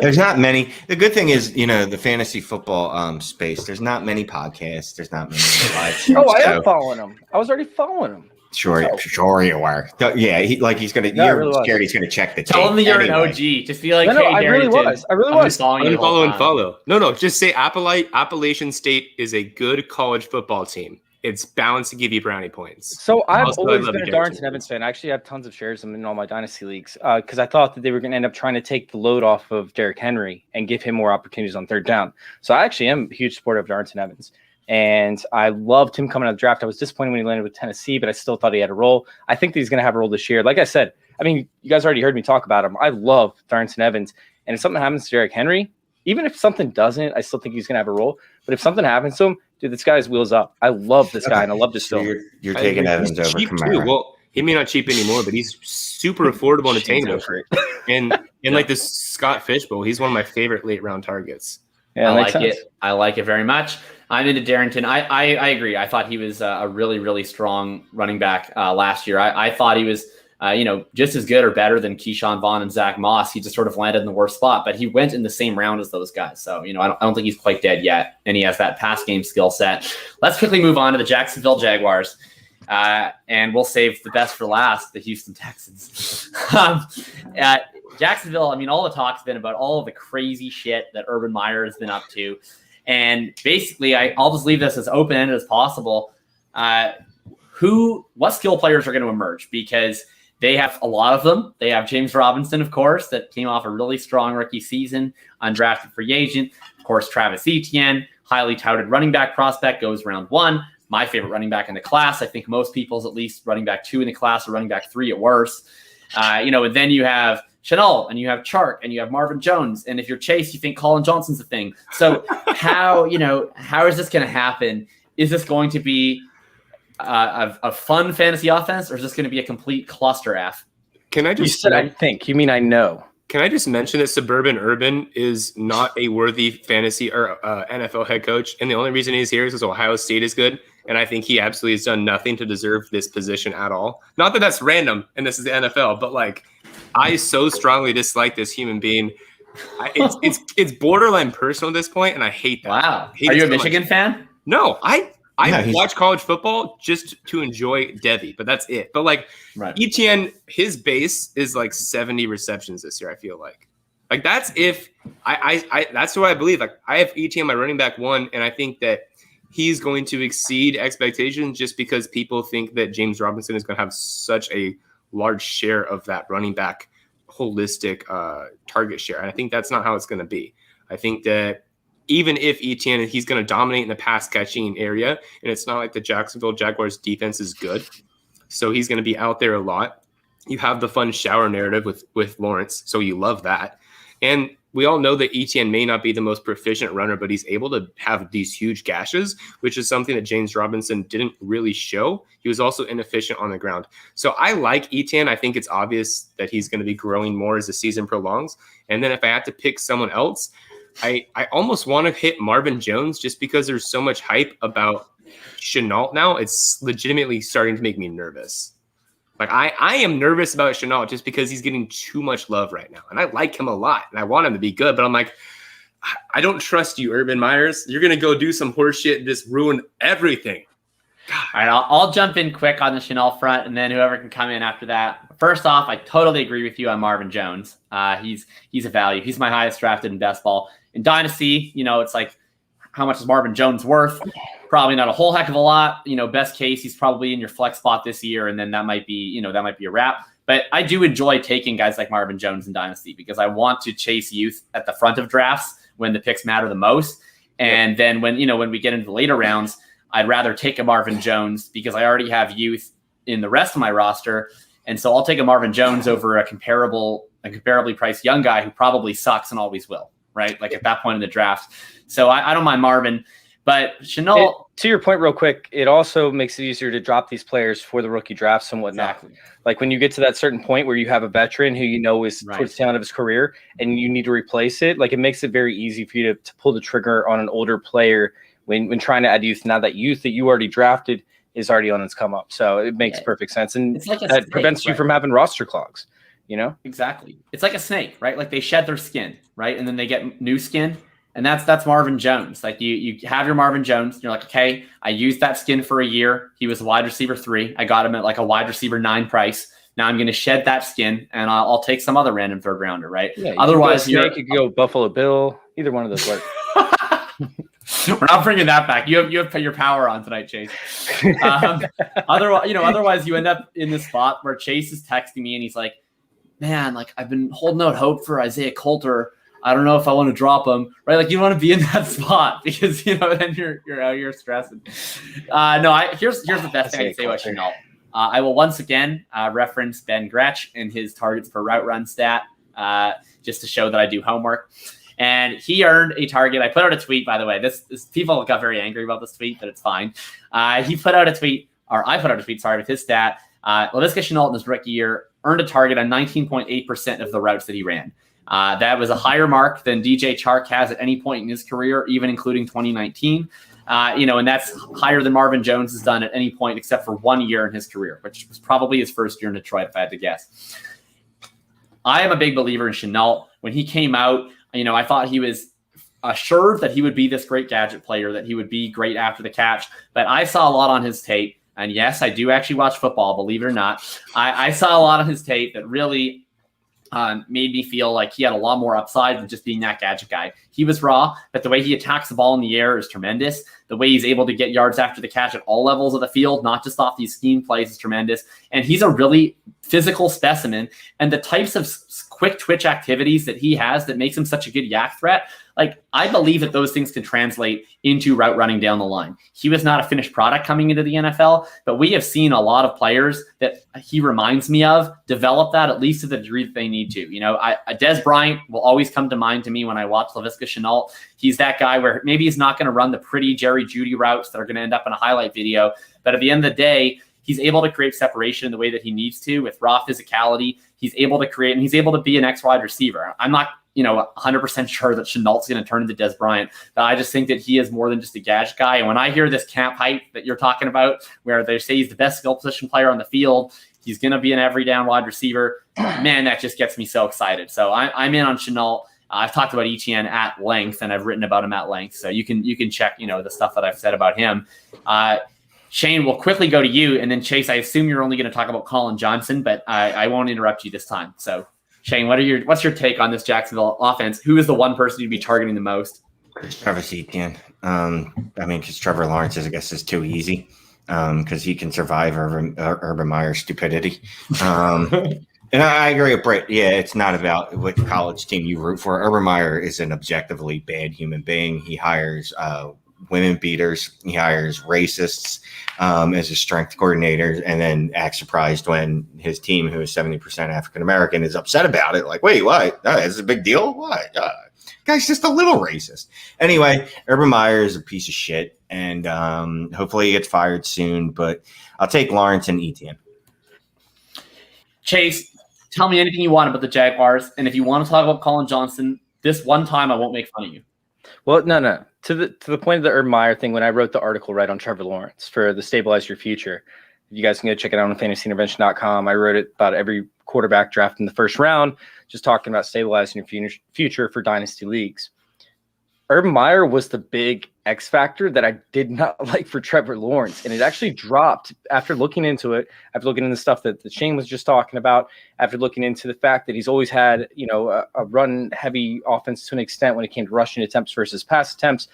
there's not many. The good thing is, the fantasy football space, there's not many podcasts. There's not many live shows. Oh, I am following him. I was already following him. Sure you are. Yeah, he's going to, you're scared he's going to check the tape. Tell him that you're an OG. Just be like, no, hey, I really was. Unfollow and follow. No, just say Appalachian State is a good college football team. It's balanced to give you brownie points. So I've always been a Darrington Evans fan. I actually have tons of shares in all my dynasty leagues because I thought that they were going to end up trying to take the load off of Derrick Henry and give him more opportunities on third down. So I actually am a huge supporter of Darrington Evans. And I loved him coming out of the draft. I was disappointed when he landed with Tennessee, but I still thought he had a role. I think that he's going to have a role this year. Like I said, you guys already heard me talk about him. I love Darrington Evans. And if something happens to Derrick Henry, even if something doesn't, I still think he's going to have a role. But if something happens to him, dude, this guy's wheels up. I love this guy, and I love this film. You're taking Evans over Kamara. Well, he may not cheap anymore, but he's super affordable and attainable. And in like the Scott Fishbowl, he's one of my favorite late round targets. Yeah, I like it very much. I'm into Darrington. I agree. I thought he was a really, really strong running back last year. I thought he was, just as good or better than Keyshawn Vaughn and Zach Moss. He just sort of landed in the worst spot, but he went in the same round as those guys. So, I don't think he's quite dead yet, and he has that pass game skill set. Let's quickly move on to the Jacksonville Jaguars, and we'll save the best for last, the Houston Texans. Jacksonville, all the talk's been about all of the crazy shit that Urban Meyer has been up to. And basically, I'll just leave this as open-ended as possible. What skill players are going to emerge? Because they have a lot of them. They have James Robinson, of course, that came off a really strong rookie season, undrafted free agent. Of course, Travis Etienne, highly touted running back prospect, goes round 1. My favorite running back in the class. I think most people's at least running back 2 in the class or running back 3 at worst. And then you have Chanel, and you have Chark, and you have Marvin Jones, and if you're Chase, you think Colin Johnson's a thing. So how is this going to happen? Is this going to be a fun fantasy offense, or is this going to be a complete cluster F? Can I just? You said I think. You mean I know? Can I just mention that Suburban Urban is not a worthy fantasy or NFL head coach, and the only reason he's here is because Ohio State is good, and I think he absolutely has done nothing to deserve this position at all. Not that that's random, and this is the NFL, but I so strongly dislike this human being. It's borderline personal at this point, and I hate that. Wow. Are you a Michigan fan? No, I watch college football just to enjoy Devi, but that's it. But right. Etienne, his base is 70 receptions this year. I feel like that's if that's what I believe. I have Etienne my running back 1, and I think that he's going to exceed expectations just because people think that James Robinson is going to have such a large share of that running back holistic target share. And I think that's not how it's going to be. I think that even if Etienne, he's going to dominate in the pass catching area, and it's not like the Jacksonville Jaguars defense is good. So he's going to be out there a lot. You have the fun shower narrative with Lawrence. So you love that. And we all know that Etienne may not be the most proficient runner, but he's able to have these huge gashes, which is something that James Robinson didn't really show. He was also inefficient on the ground. So I like Etienne. I think it's obvious that he's going to be growing more as the season prolongs. And then if I had to pick someone else, I almost want to hit Marvin Jones just because there's so much hype about Chenault now. It's legitimately starting to make me nervous. I am nervous about Chenault just because he's getting too much love right now. And I like him a lot, and I want him to be good. But I'm I don't trust you, Urban Myers. You're going to go do some horse shit and just ruin everything. God. All right, I'll jump in quick on the Chenault front, and then whoever can come in after that. First off, I totally agree with you on Marvin Jones. He's a value. He's my highest drafted in best ball. In Dynasty, it's how much is Marvin Jones worth? Probably not a whole heck of a lot. Best case, he's probably in your flex spot this year, and then that might be a wrap. But I do enjoy taking guys like Marvin Jones in Dynasty because I want to chase youth at the front of drafts when the picks matter the most. And then when we get into the later rounds, I'd rather take a Marvin Jones because I already have youth in the rest of my roster. And so I'll take a Marvin Jones over a comparably priced young guy who probably sucks and always will. right? Like at that point in the draft. So I don't mind Marvin, but Shenault. To your point, real quick, it also makes it easier to drop these players for the rookie drafts and whatnot. Exactly. Like when you get to that certain point where you have a veteran who you know is towards the tail end of his career and you need to replace it, like it makes it very easy for you to pull the trigger on an older player when trying to add youth. Now that youth that you already drafted is already on its come up. So it makes perfect sense. And it's like that prevents you from having roster clogs, you know? Exactly. It's like a snake, right? Like they shed their skin, right? And then they get new skin. And that's Marvin Jones. Like you have your Marvin Jones. And you're like, okay, I used that skin for a year. He was a wide receiver 3. I got him at like a wide receiver 9 price. Now I'm going to shed that skin and I'll take some other random third rounder, right? Yeah, otherwise, you could go Buffalo Bill. Either one of those work. We're not bringing that back. You have your power on tonight, Chase. Otherwise, you end up in this spot where Chase is texting me and he's like, "Man, like I've been holding out hope for Isaiah Coulter. I don't know if I want to drop him, right? Like you don't want to be in that spot because then you're out here stressing. Here's the best thing I can say about Shenault. I will once again reference Ben Gretsch and his targets per route run stat just to show that I do homework. And he earned a target. I put out a tweet, by the way. This people got very angry about this tweet, but it's fine. I put out a tweet, with his stat. Laviska Shenault in his rookie year earned a target on 19.8% of the routes that he ran. That was a higher mark than DJ Chark has at any point in his career, even including 2019. And that's higher than Marvin Jones has done at any point except for 1 year in his career, which was probably his first year in Detroit, if I had to guess. I am a big believer in Shenault. When he came out, I thought he was assured that he would be this great gadget player, that he would be great after the catch. But I saw a lot on his tape. And yes, I do actually watch football, believe it or not. I saw a lot on his tape that really made me feel like he had a lot more upside than just being that gadget guy. He was raw, but the way he attacks the ball in the air is tremendous. The way he's able to get yards after the catch at all levels of the field, not just off these scheme plays, is tremendous. And he's a really physical specimen. And the types of quick twitch activities that he has that makes him such a good yak threat, like I believe that those things can translate into route running down the line. He was not a finished product coming into the NFL, but we have seen a lot of players that he reminds me of develop that at least to the degree that they need to. Des Bryant will always come to mind to me when I watch Laviska Shenault. He's that guy where maybe he's not going to run the pretty Jerry Jeudy routes that are going to end up in a highlight video, but at the end of the day, he's able to create separation in the way that he needs to with raw physicality. He's able to create, and he's able to be an X wide receiver. I'm not, 100% sure that Chenault's going to turn into Des Bryant, but I just think that he is more than just a gadget guy. And when I hear this camp hype that you're talking about, where they say he's the best skill position player on the field, he's going to be an every down wide receiver, man, that just gets me so excited. So I'm in on Shenault. I've talked about Etienne at length, and I've written about him at length. So you can check, the stuff that I've said about him. Shane, we'll quickly go to you, and then Chase, I assume you're only going to talk about Colin Johnson, but I won't interrupt you this time. So, Shane, what's your take on this Jacksonville offense? Who is the one person you'd be targeting the most? Travis Etienne. Because Trevor Lawrence, I guess, is too easy because he can survive Urban Meyer's stupidity. And I agree with Britt. Yeah, it's not about what college team you root for. Urban Meyer is an objectively bad human being. He hires women beaters. He hires racists as his strength coordinator, and then acts surprised when his team, who is 70% African American, is upset about it. Like, wait, what? Is it a big deal? What? Guy's just a little racist. Anyway, Urban Meyer is a piece of shit, and hopefully he gets fired soon. But I'll take Lawrence and Etienne. Chase, tell me anything you want about the Jaguars, and if you want to talk about Colin Johnson, this one time I won't make fun of you. Well, no. To the point of the Urban Meyer thing, when I wrote the article on Trevor Lawrence for the Stabilize Your Future, you guys can go check it out on fantasyintervention.com. I wrote it about every quarterback draft in the first round, just talking about stabilizing your future for dynasty leagues. Urban Meyer was the big X factor that I did not like for Trevor Lawrence. And it actually dropped after looking into it, after looking into the stuff that Shane was just talking about, after looking into the fact that he's always had, a run-heavy offense to an extent when it came to rushing attempts versus pass attempts.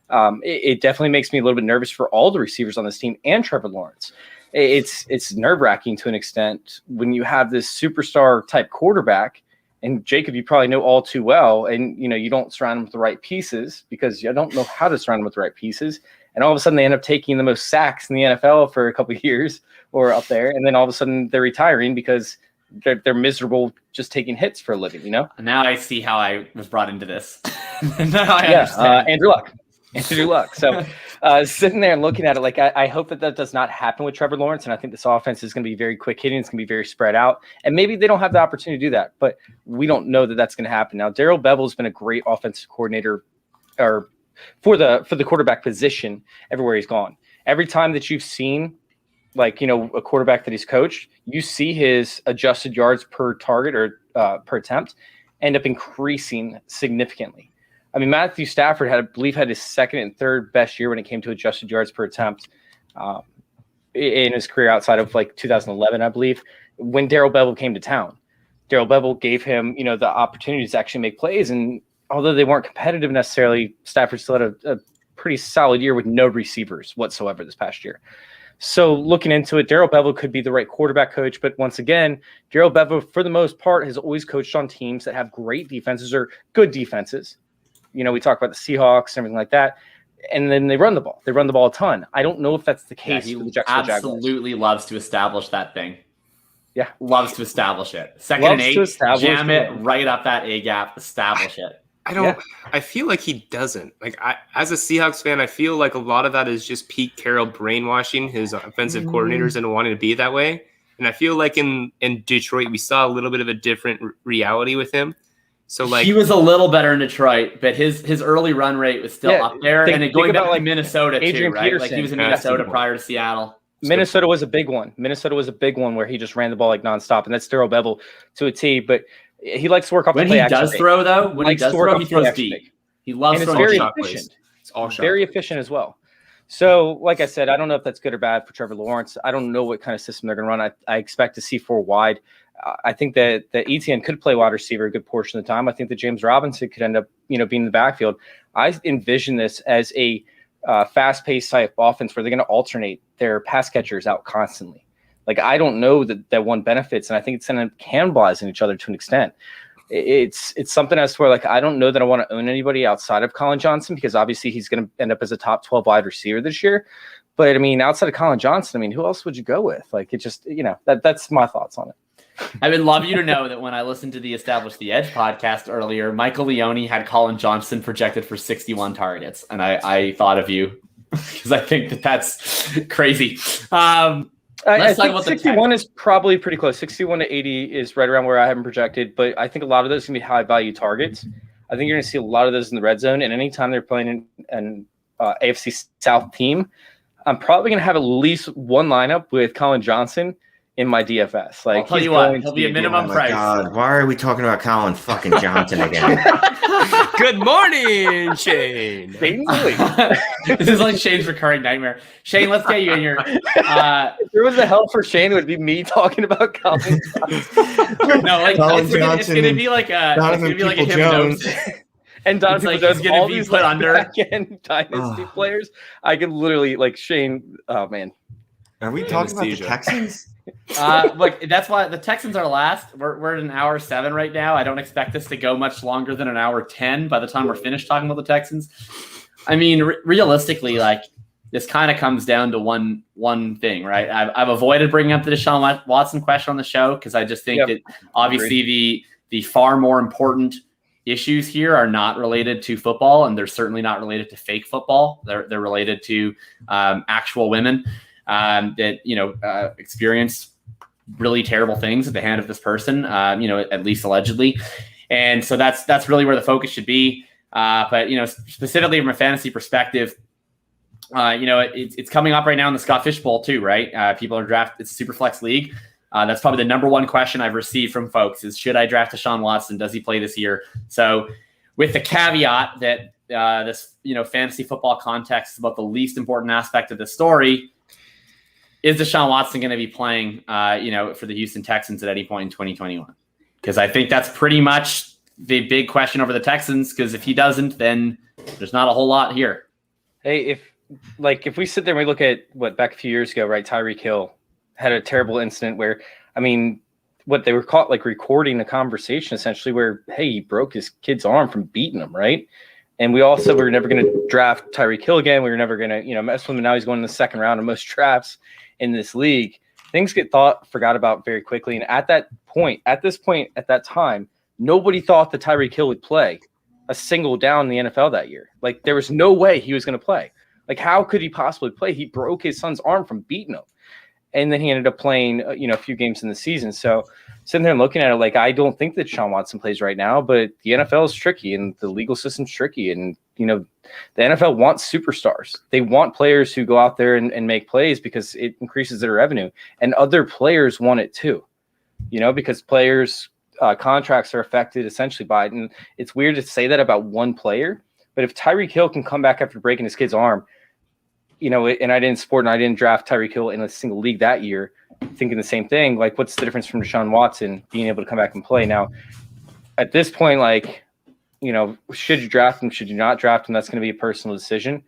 It definitely makes me a little bit nervous for all the receivers on this team and Trevor Lawrence. It's nerve-wracking to an extent when you have this superstar-type quarterback. And Jacob, you probably know all too well, and you don't surround them with the right pieces because you don't know how to surround them with the right pieces. And all of a sudden, they end up taking the most sacks in the NFL for a couple of years or up there, and then all of a sudden they're retiring because they're miserable just taking hits for a living, you know? Now I see how I was brought into this. Now I understand. Andrew Luck. So sitting there and looking at it, like I hope that does not happen with Trevor Lawrence. And I think this offense is going to be very quick hitting. It's going to be very spread out. And maybe they don't have the opportunity to do that, but we don't know that that's going to happen. Now, Darrell Bevell's been a great offensive coordinator or for the quarterback position everywhere he's gone. Every time that you've seen like, a quarterback that he's coached, you see his adjusted yards per target or per attempt end up increasing significantly. I mean, Matthew Stafford had his second and third best year when it came to adjusted yards per attempt in his career outside of like 2011, I believe, when Darrell Bevell came to town. Darrell Bevell gave him, the opportunities to actually make plays. And although they weren't competitive necessarily, Stafford still had a pretty solid year with no receivers whatsoever this past year. So looking into it, Darrell Bevell could be the right quarterback coach. But once again, Darrell Bevell, for the most part, has always coached on teams that have great defenses or good defenses. We talk about the Seahawks and everything like that. And then they run the ball. They run the ball a ton. I don't know if that's the case. He for the Jacksonville Jaguars. Absolutely loves to establish that thing. Yeah. Loves to establish it. Second and 8, jam it right up that A gap, establish it. I feel like he doesn't. Like, as a Seahawks fan, I feel like a lot of that is just Pete Carroll brainwashing his offensive coordinators and wanting to be that way. And I feel like in Detroit, we saw a little bit of a different reality with him. So like he was a little better in Detroit, but his early run rate was still up there. And going back to like Minnesota Adrian too, right? Peterson. Like he was in Minnesota prior to Seattle. Minnesota was a big one. Where he just ran the ball like nonstop, and that's Darrell Bevell to a T. But he likes to work off the play action. When he does throw, he throws deep. He loves throwing very shot efficient. plays. It's all shot. Very efficient as well. So, like I said, I don't know if that's good or bad for Trevor Lawrence. I don't know what kind of system they're going to run. I expect to see 4 wide. I think that Etienne could play wide receiver a good portion of the time. I think that James Robinson could end up, being in the backfield. I envision this as a fast-paced type offense where they're going to alternate their pass catchers out constantly. Like, I don't know that one benefits, and I think it's going to cannibalize each other to an extent. It's something as to where, like, I don't know that I want to own anybody outside of Colin Johnson because obviously he's going to end up as a top 12 wide receiver this year. But, I mean, outside of Colin Johnson, who else would you go with? Like, it just, that's my thoughts on it. I would love you to know that when I listened to the Establish the Edge podcast earlier, Michael Leone had Colin Johnson projected for 61 targets. And I thought of you because I think that's crazy. I think 61 is probably pretty close. 61 to 80 is right around where I have them projected. But I think a lot of those are going to be high-value targets. I think you're going to see a lot of those in the red zone. And anytime they're playing an AFC South team, I'm probably going to have at least one lineup with Colin Johnson in my DFS. Like, I'll tell you what, he'll be a minimum price. God, why are we talking about Colin fucking Johnson again? Good morning, Shane. This is like Shane's recurring nightmare. Shane, let's get you in here. If there was a hell for Shane, it would be me talking about Colin Johnson. No, like it's gonna be like a hypnosis. And Donovan Jones, all these put under back-end dynasty players. I can literally like Shane. Oh man, are we talking about the Texans? Look, that's why the Texans are last. We're at an hour 7 right now. I don't expect this to go much longer than an hour 10 by the time we're finished talking about the Texans. I mean, realistically, like this kind of comes down to one thing, right? I've avoided bringing up the Deshaun Watson question on the show because I just think that obviously the far more important issues here are not related to football, and they're certainly not related to fake football. They're related to actual women that experienced really terrible things at the hand of this person, at least allegedly. And so that's really where the focus should be. But specifically from a fantasy perspective, it's coming up right now in the Scott Fish Bowl too, right? People are drafting. It's a super flex league. That's probably the number one question I've received from folks is, should I draft Deshaun Watson? Does he play this year? So with the caveat that this, fantasy football context is about the least important aspect of the story, is Deshaun Watson going to be playing, for the Houston Texans at any point in 2021? Because I think that's pretty much the big question over the Texans, because if he doesn't, then there's not a whole lot here. Hey, if we sit there and we look at back a few years ago, right? Tyreek Hill had a terrible incident where, they were caught like recording a conversation essentially where, hey, he broke his kid's arm from beating him, right? And we all said we were never going to draft Tyreek Hill again. We were never going to, mess with him. And now he's going in the second round of most drafts in this league. things get forgot about very quickly. And at that time, nobody thought that Tyreek Hill would play a single down in the NFL that year. Like, there was no way he was going to play. Like, how could he possibly play? He broke his son's arm from beating him. And then he ended up playing, a few games in the season. So sitting there and looking at it, like, I don't think that Deshaun Watson plays right now, but the NFL is tricky and the legal system's tricky. And, the NFL wants superstars. They want players who go out there and make plays because it increases their revenue. And other players want it too, because players' contracts are affected essentially by it. And it's weird to say that about one player, but if Tyreek Hill can come back after breaking his kid's arm, and I didn't draft Tyreek Hill in a single league that year, thinking the same thing. Like, what's the difference from Deshaun Watson being able to come back and play? Now, at this point, like, should you draft him? Should you not draft him? That's going to be a personal decision.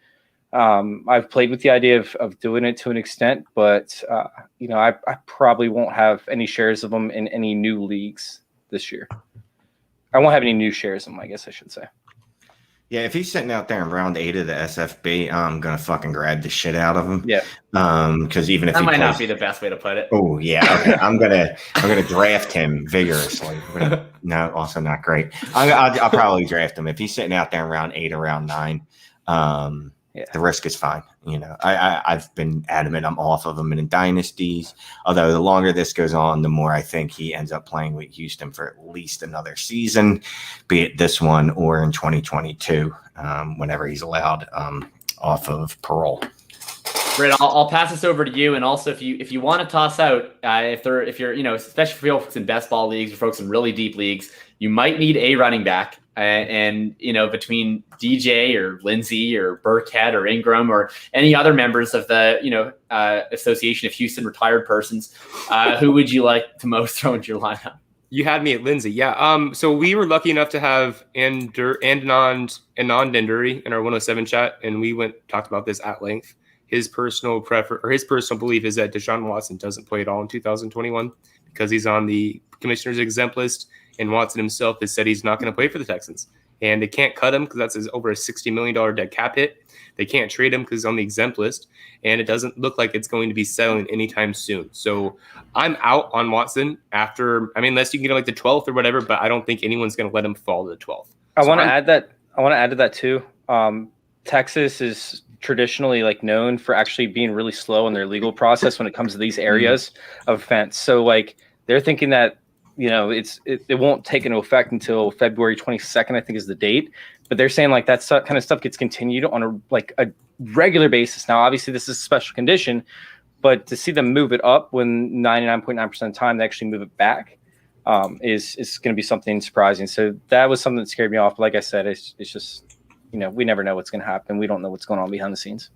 I've played with the idea of doing it to an extent, but, I probably won't have any shares of him in any new leagues this year. I won't have any new shares of him, I guess I should say. Yeah, if he's sitting out there in round 8 of the SFB, I'm gonna fucking grab the shit out of him. Yeah. Because even if that he might plays, not be the best way to put it. Oh yeah, okay. I'm gonna draft him vigorously. No, also not great. I'll probably draft him if he's sitting out there in round 8 or round 9. The risk is fine. I've been adamant I'm off of him in dynasties. Although the longer this goes on, the more I think he ends up playing with Houston for at least another season, be it this one or in 2022, whenever he's allowed off of parole. Britt, I'll pass this over to you. And also, if you want to toss out, if you're especially for folks in best ball leagues or folks in really deep leagues, you might need a running back. And between DJ or Lindsey or Burkhead or Ingram or any other members of the Association of Houston Retired Persons, who would you like to most throw into your lineup? You had me at Lindsey. Yeah. So we were lucky enough to have Anand Denduri in our 107 chat, and we talked about this at length. His personal belief is that Deshaun Watson doesn't play at all in 2021 because he's on the commissioner's exempt list. And Watson himself has said he's not going to play for the Texans. And they can't cut him because that's over a $60 million dead cap hit. They can't trade him because he's on the exempt list. And it doesn't look like it's going to be settling anytime soon. So I'm out on Watson unless you can get like the 12th or whatever, but I don't think anyone's going to let him fall to the 12th. I want to add to that too. Texas is traditionally like known for actually being really slow in their legal process when it comes to these areas of offense. So like they're thinking that, it won't take into effect until February 22nd, I think is the date. But they're saying like that kind of stuff gets continued on a regular basis. Now, obviously, this is a special condition, but to see them move it up when 99.9% of the time they actually move it back is going to be something surprising. So that was something that scared me off. But like I said, it's just, we never know what's going to happen. We don't know what's going on behind the scenes.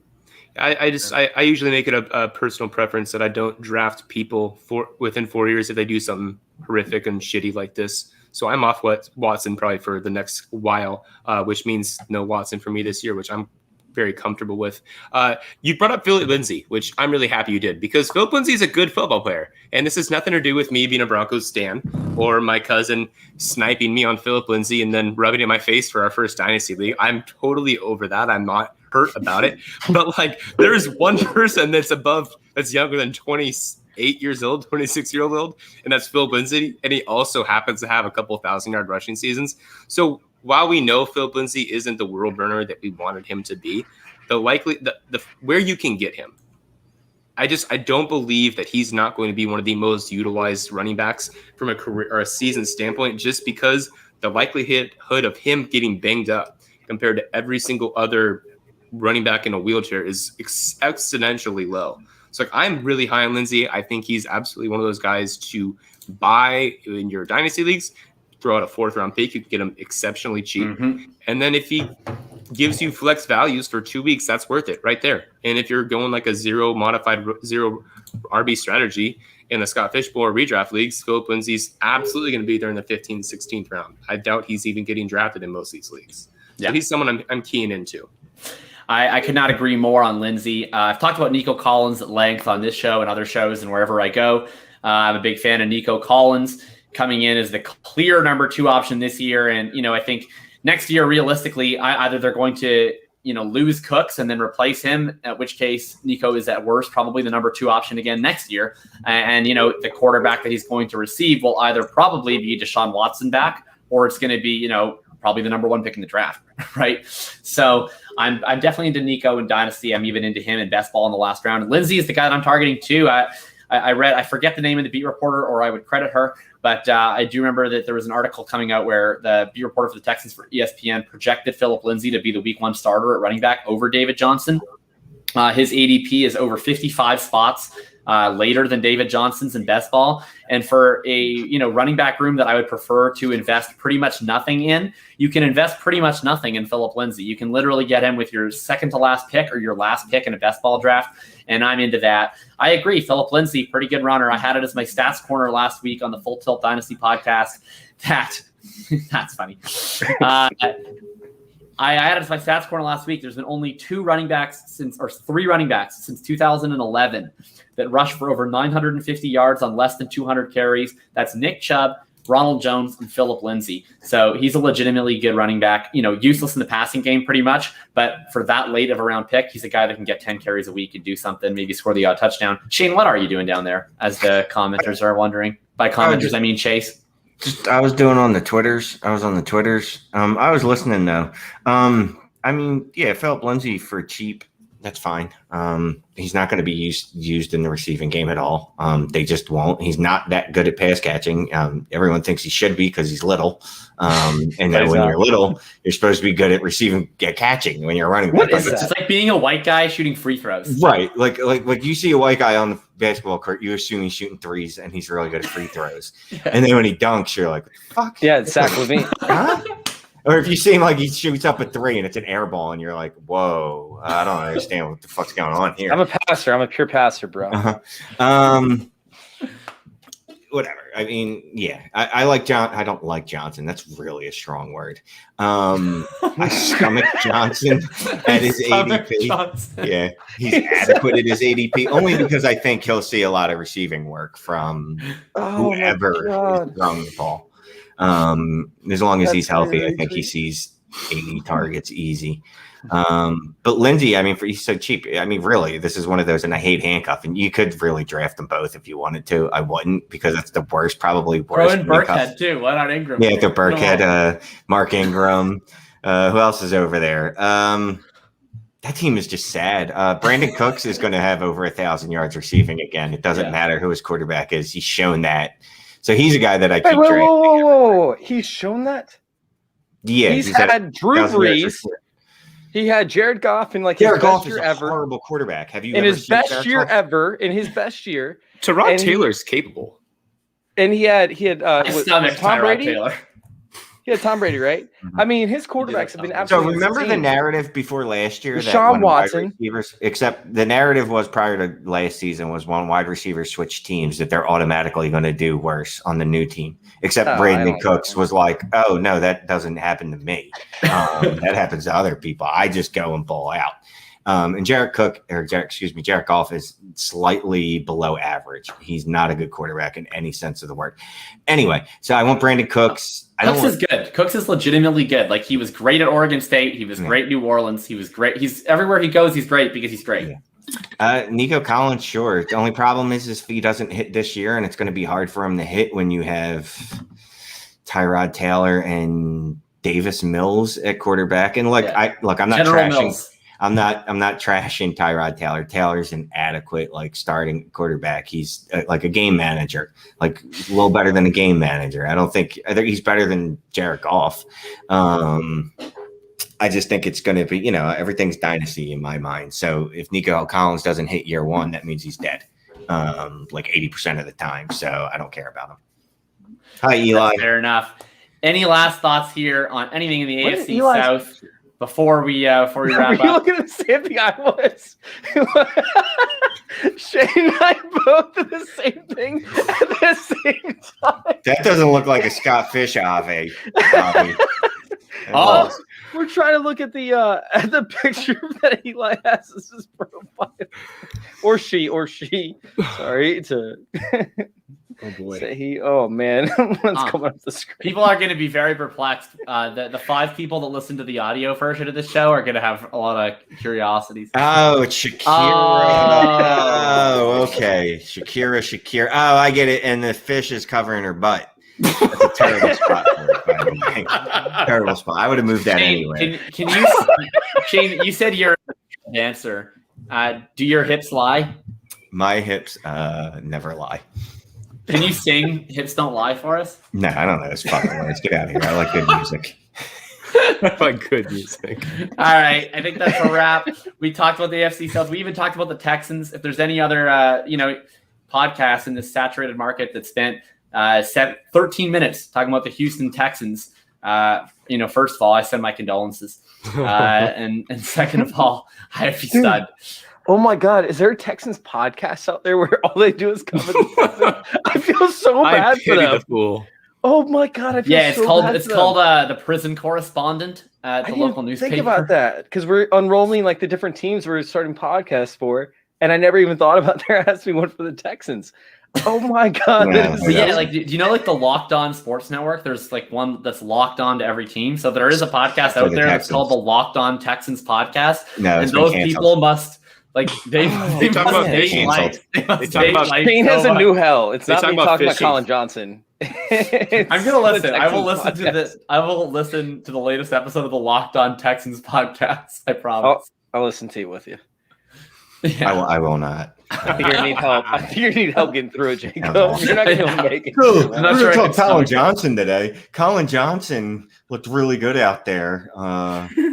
I usually make it a personal preference that I don't draft people within 4 years if they do something horrific and shitty like this. So I'm off Watson probably for the next while, which means no Watson for me this year, which I'm very comfortable with. You brought up Philip Lindsay, which I'm really happy you did because Philip Lindsay is a good football player. And this has nothing to do with me being a Broncos stan or my cousin sniping me on Philip Lindsay and then rubbing it in my face for our first Dynasty League. I'm totally over that. I'm not hurt about it. But like there is one person that's younger than 28 years old, 26-year-old, and that's Philip Lindsay. And he also happens to have a couple 1,000-yard rushing seasons. So while we know Philip Lindsay isn't the world burner that we wanted him to be, the where you can get him, I don't believe that he's not going to be one of the most utilized running backs from a career or a season standpoint, just because the likelihood of him getting banged up compared to every single other running back in a wheelchair is exponentially low. So like, I'm really high on Lindsay. I think he's absolutely one of those guys to buy in your dynasty leagues. Throw out a 4th round pick, you can get him exceptionally cheap. Mm-hmm. And then if he gives you flex values for 2 weeks, that's worth it right there. And if you're going like a zero RB strategy in the Scott Fishbowl or redraft leagues, Philip Lindsay's absolutely going to be there in the 15th, 16th round. I doubt he's even getting drafted in most of these leagues. So he's someone I'm keen into. I could not agree more on Lindsay. I've talked about Nico Collins at length on this show and other shows and wherever I go. I'm a big fan of Nico Collins coming in as the clear number 2 option this year. And, I think next year, realistically, either they're going to, lose Cooks and then replace him, at which case Nico is at worst probably the number 2 option again next year. And, the quarterback that he's going to receive will either probably be Deshaun Watson back, or it's going to be, probably the number 1 pick in the draft, right? So I'm definitely into Nico in Dynasty. I'm even into him in best ball in the last round. Lindsay is the guy that I'm targeting too. I forget the name of the beat reporter, or I would credit her, but I do remember that there was an article coming out where the beat reporter for the Texans for ESPN projected Philip Lindsay to be the week 1 starter at running back over David Johnson. His ADP is over 55 spots later than David Johnson's in best ball. And for a running back room that I would prefer to invest pretty much nothing in, you can invest pretty much nothing in Philip Lindsay. You can literally get him with your second to last pick or your last pick in a best ball draft. And I'm into that. I agree. Philip Lindsay, pretty good runner. I had it as my stats corner last week on the Full Tilt Dynasty podcast. That's funny. I had it as my stats corner last week. There's been only 3 running backs since 2011 that rushed for over 950 yards on less than 200 carries. That's Nick Chubb, Ronald Jones, and Philip Lindsay. So he's a legitimately good running back, useless in the passing game pretty much. But for that late of a round pick, he's a guy that can get 10 carries a week and do something, maybe score the odd touchdown. Shane, what are you doing down there, as the commenters are wondering? By commenters, I mean Chase. I was doing on the Twitters. I was I was listening though. Philip Lindsay for cheap, that's fine. He's not going to be used in the receiving game at all. They just won't. He's not that good at pass catching. Everyone thinks he should be because he's little. And then when you're little, you're supposed to be good at catching when you're running. What is that? It's like being a white guy shooting free throws. Right. Like you see a white guy on the basketball court, you assume he's shooting threes and he's really good at free throws. And then when he dunks, you're like, fuck. Yeah, it's Zach Levine. Huh? Or if you see him like he shoots up a 3 and it's an air ball and you're like, whoa, I don't understand what the fuck's going on here. I'm a passer. I'm a pure passer, bro. Whatever. I mean, yeah, I like John. I don't like Johnson. That's really a strong word. I stomach Johnson at his ADP. Johnson. Yeah, he's adequate at his ADP only because I think he'll see a lot of receiving work from whoever is throwing the ball. As long as he's healthy, I think he sees 80 targets easy. But Lindsay, he's so cheap. Really, this is one of those, and I hate handcuffing. You could really draft them both if you wanted to. I wouldn't because that's the worst, probably worst. Throw in Burkhead too. Why not Ingram? Yeah, the Burkhead, Mark Ingram. Who else is over there? That team is just sad. Brandon Cooks is going to have over 1,000 yards receiving again. It doesn't matter who his quarterback is. He's shown that. So he's a guy that I keep drafting. Whoa. He's shown that? Yeah. He's had Drew Brees. He had Jared Goff in his best year ever. Horrible quarterback. Have you in his best year ever? In his best year, Tyrod Taylor's capable. And he had Tom Brady. Taylor. He had Tom Brady, right? His quarterbacks have been absolutely. So remember insane. the narrative before last year that Deshaun Watson, except the narrative was prior to last season was when wide receivers switch teams that they're automatically going to do worse on the new team. Except Brandon Cooks was like, oh no, that doesn't happen to me. That happens to other people. I just go and ball out. And Jared Goff is slightly below average. He's not a good quarterback in any sense of the word. Anyway, so I want Brandon Cooks. Cooks is good. Cooks is legitimately good. Like, he was great at Oregon State. He was great at New Orleans. He was great. He's everywhere he goes, he's great because he's great. Yeah. Nico Collins, sure. The only problem is if he doesn't hit this year, and it's going to be hard for him to hit when you have Tyrod Taylor and Davis Mills at quarterback. And I'm not General trashing. Mills. I'm not trashing Tyrod Taylor. Taylor's an adequate starting quarterback. He's like a game manager, like a little better than a game manager. I think he's better than Jared Goff. I just think it's going to be, everything's dynasty in my mind. So if Nico Collins doesn't hit year 1, that means he's dead, 80% of the time. So I don't care about him. Hi, Eli. That's fair enough. Any last thoughts here on anything in the AFC South? Before we wrap up, you looking at the same thing I was? Shane and I both did the same thing at the same time. That doesn't look like a Scott Fish Ave. We're trying to look at the picture that Eli has as his profile, or she. Sorry to. Oh boy. Oh man, what's coming up the screen? People are going to be very perplexed. The 5 people that listen to the audio version of the show are going to have a lot of curiosities. Oh, it's Shakira. Oh, okay. Shakira. Oh, I get it. And the fish is covering her butt. That's a terrible spot for it, by the way. Terrible spot. I would have moved that anyway. Can you, Shane? You said you're a dancer. Do your hips lie? My hips never lie. Can you sing "Hips Don't Lie" for us? No, I don't know. It's fucking words. Get out of here. I like good music. My good music. All right, I think that's a wrap. We talked about the AFC South. We even talked about the Texans. If there's any other, podcasts in this saturated market that spent 13 minutes talking about the Houston Texans, first of all, I send my condolences, and second of all, I have you stud. Oh my God, is there a Texans podcast out there where all they do is cover the Texans? I feel so bad for them. The fool. Oh my God, I feel so bad. It's called the Prison Correspondent at the local newspaper. Think about that, because we're unrolling like the different teams we're starting podcasts for, and I never even thought about there has to be one for the Texans. Oh my God. Do you know like the Locked On Sports Network? There's like one that's locked on to every team. So there is a podcast out there that's called the Locked On Texans podcast. No, and those people must they talk about fishing. Shane has a new hell. It's not me talking about Colin Johnson. I'm gonna listen. I will listen to this. I will listen to the latest episode of the Locked On Texans podcast. I promise. I'll listen to it with you. Yeah. I will not. I think you need help. I think you need help getting through it, Jacob. You're not going to make it. Cool. I'm not sure talk Colin Johnson today. Colin Johnson looked really good out there.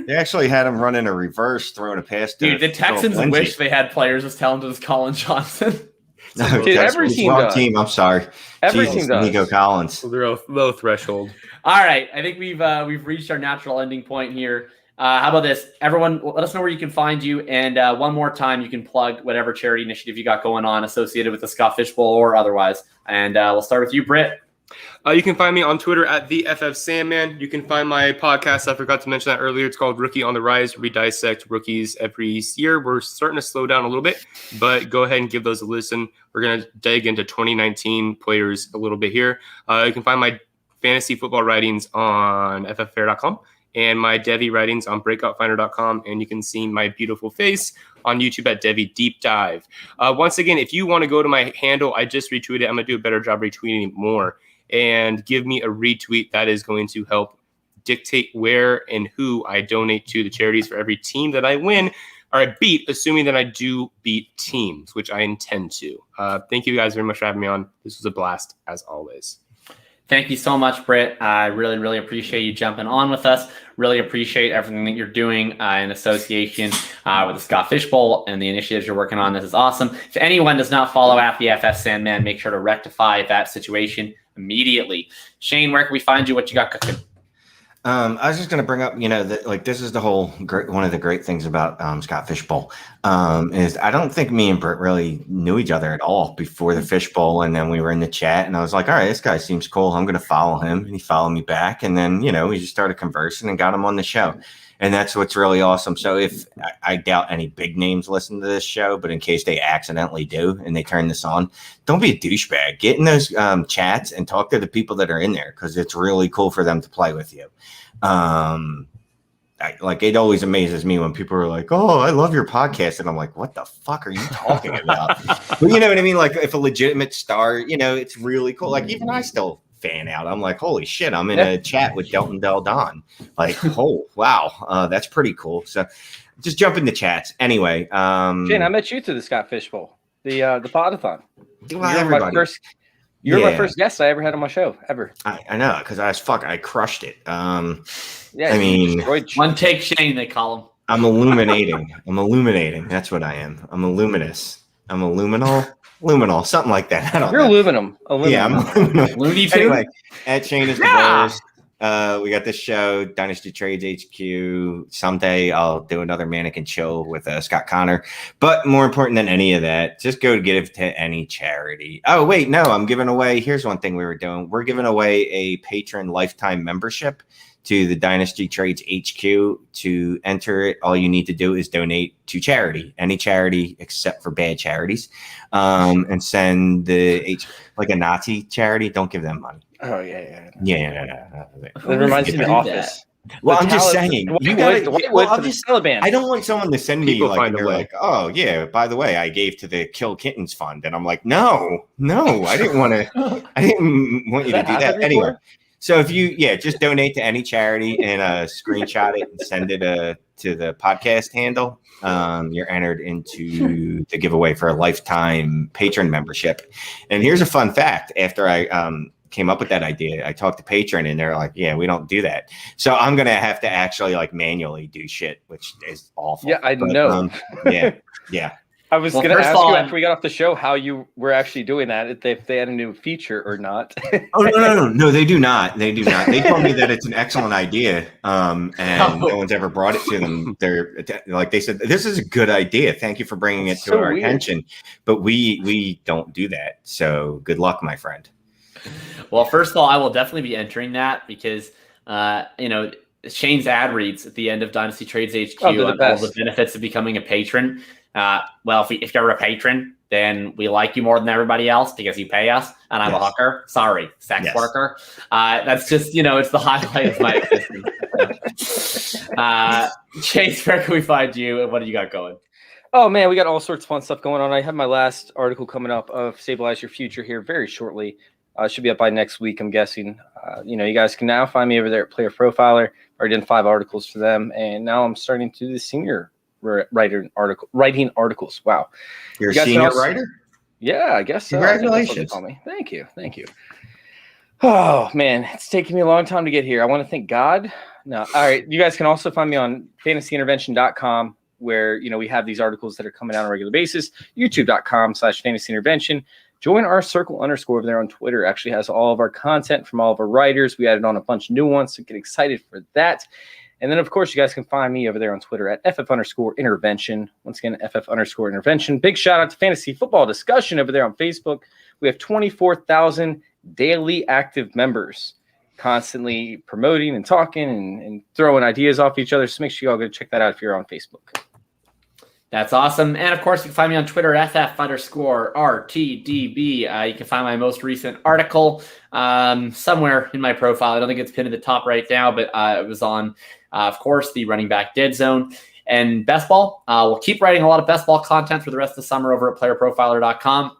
They actually had him running a reverse, throwing a pass. Dude, the Texans wish they had players as talented as Colin Johnson. No, dude, every team does. I'm sorry. Every team does. Nico Collins. They're low threshold. All right, I think we've reached our natural ending point here. How about this? Everyone, let us know where you can find you. And one more time, you can plug whatever charity initiative you got going on associated with the Scott Fish Bowl or otherwise. And we'll start with you, Britt. You can find me on Twitter at the FF Sandman. You can find my podcast. I forgot to mention that earlier. It's called Rookie on the Rise. We dissect rookies every year. We're starting to slow down a little bit, but go ahead and give those a listen. We're going to dig into 2019 players a little bit here. You can find my fantasy football writings on fffair.com. and my Devi writings on breakoutfinder.com. And you can see my beautiful face on YouTube at Devi Deep Dive. Once again, if you want to go to my handle, I just retweeted. I'm going to do a better job retweeting more. And give me a retweet. That is going to help dictate where and who I donate to the charities for every team that I win or I beat, assuming that I do beat teams, which I intend to. Thank you guys very much for having me on. This was a blast, as always. Thank you so much, Britt. I really, really appreciate you jumping on with us. Really appreciate everything that you're doing in association with the Scott Fish Bowl and the initiatives you're working on. This is awesome. If anyone does not follow at the FS Sandman, make sure to rectify that situation immediately. Shane, where can we find you? What you got cooking? I was just going to bring up, this is the whole one of the great things about Scott Fish Bowl is I don't think me and Britt really knew each other at all before the Fish Bowl. And then we were in the chat and I was like, all right, this guy seems cool. I'm going to follow him. And he followed me back. And then, we just started conversing and got him on the show. And that's what's really awesome. So if I doubt any big names listen to this show, but in case they accidentally do and they turn this on, don't be a douchebag. Get in those chats and talk to the people that are in there because it's really cool for them to play with you. It always amazes me when people are like, oh, I love your podcast. And I'm like, what the fuck are you talking about? But you know what I mean? Like if a legitimate star, it's really cool. Like even I still fan out. I'm like, holy shit, I'm in a chat with Delton Del Don. Like, oh, wow. That's pretty cool. So just jump in the chats. Anyway. Shane, I met you through the Scott Fish Bowl, the podathon. You were my first guest I ever had on my show, ever. I know, because I crushed it. One take Shane, they call him. I'm illuminating. That's what I am. I'm illuminous. I'm luminal, something like that. You're aluminum. Yeah, I'm aluminum. Looney Tunes. Anyway, at Shane is the worst. We got this show, Dynasty Trades HQ. Someday I'll do another Mannequin Chill with Scott Connor. But more important than any of that, just go give to any charity. Oh, wait, no, I'm giving away. Here's one thing we were doing. We're giving away a patron lifetime membership to the Dynasty Trades HQ. To enter it, all you need to do is donate to charity, any charity except for bad charities, and send like a Nazi charity. Don't give them money. Oh yeah. No. It reminds me of The do Office. Well, The I'm just talent- saying. Dwight You Wood- gotta, Dwight well, Wood for the Taliban. I don't want someone to send me People like, find and a they're way. like, oh yeah, by the way, I gave to the Kill Kittens Fund, and I'm like, no, I didn't want to. I didn't want you to do that happened anyway. before? So if you, just donate to any charity and screenshot it and send it to the podcast handle, you're entered into the giveaway for a lifetime patron membership. And here's a fun fact: after I came up with that idea, I talked to Patron, and they're like, "Yeah, we don't do that." So I'm gonna have to actually like manually do shit, which is awful. Yeah, I know. Yeah. I was Well, going to first ask of all, you after we got off the show how you were actually doing that, if they had a new feature or not. Oh no, they do not. They told me that it's an excellent idea, and no one's ever brought it to them. They're like, they said, this is a good idea. Thank you for bringing it to so our weird. attention. But we don't do that. So good luck, my friend. Well, first of all, I will definitely be entering that because, Shane's ad reads at the end of Dynasty Trades HQ Oh, they're the on all best. the benefits of becoming a patron. Well, if you're a patron, then we like you more than everybody else because you pay us, and I'm a Yes. hooker. Sorry, sex Yes. worker. That's just, it's the highlight of my existence. Chase, where can we find you, and what do you got going? Oh man, we got all sorts of fun stuff going on. I have my last article coming up of Stabilize Your Future here very shortly. Should be up by next week, I'm guessing. You guys can now find me over there at Player Profiler. Already done 5 articles for them, and now I'm starting to do the senior writing articles. Wow. You're a You guys can senior also- writer? Yeah, I guess so. I think that's what they Congratulations. call me. Thank you. Oh man, it's taken me a long time to get here. I want to thank God. No, all right. You guys can also find me on fantasyintervention.com, where we have these articles that are coming out on a regular basis. YouTube.com/fantasyintervention. Join our circle _, over there on Twitter. It actually has all of our content from all of our writers. We added on a bunch of new ones, so get excited for that. And then, of course, you guys can find me over there on Twitter at FF_intervention. Once again, FF_intervention. Big shout out to Fantasy Football Discussion over there on Facebook. We have 24,000 daily active members, constantly promoting and talking and throwing ideas off each other. So make sure you all go check that out if you're on Facebook. That's awesome. And of course, you can find me on Twitter, FF_RTDB. You can find my most recent article somewhere in my profile. I don't think it's pinned at the top right now, but it was on, of course, the running back dead zone and best ball. We'll keep writing a lot of best ball content for the rest of the summer over at playerprofiler.com.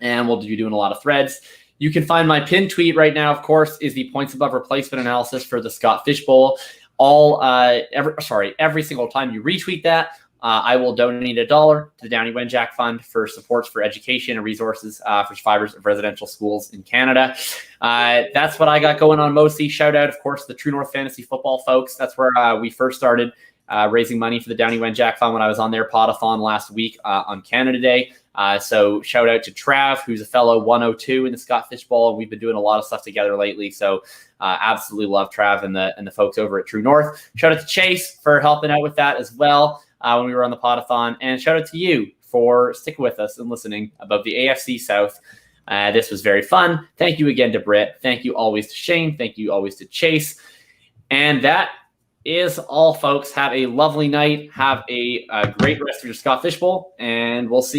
And we'll be doing a lot of threads. You can find my pinned tweet right now, of course, is the points above replacement analysis for the Scott Fish Bowl. Every single time you retweet that, I will donate $1 to the Downey Wenjack Fund for supports for education and resources for survivors of residential schools in Canada. That's what I got going on mostly. Shout out, of course, the True North Fantasy Football folks. That's where we first started raising money for the Downey Wenjack Fund when I was on their podathon last week on Canada Day. So shout out to Trav, who's a fellow 102 in the Scott Fish Bowl, and we've been doing a lot of stuff together lately. So absolutely love Trav and the folks over at True North. Shout out to Chase for helping out with that as well when we were on the podathon, and shout out to you for sticking with us and listening about the AFC South. This was very fun. Thank you again to Britt. Thank you always to Shane. Thank you always to Chase. And that is all, folks. Have a lovely night. Have a great rest of your Scott Fish Bowl, and we'll see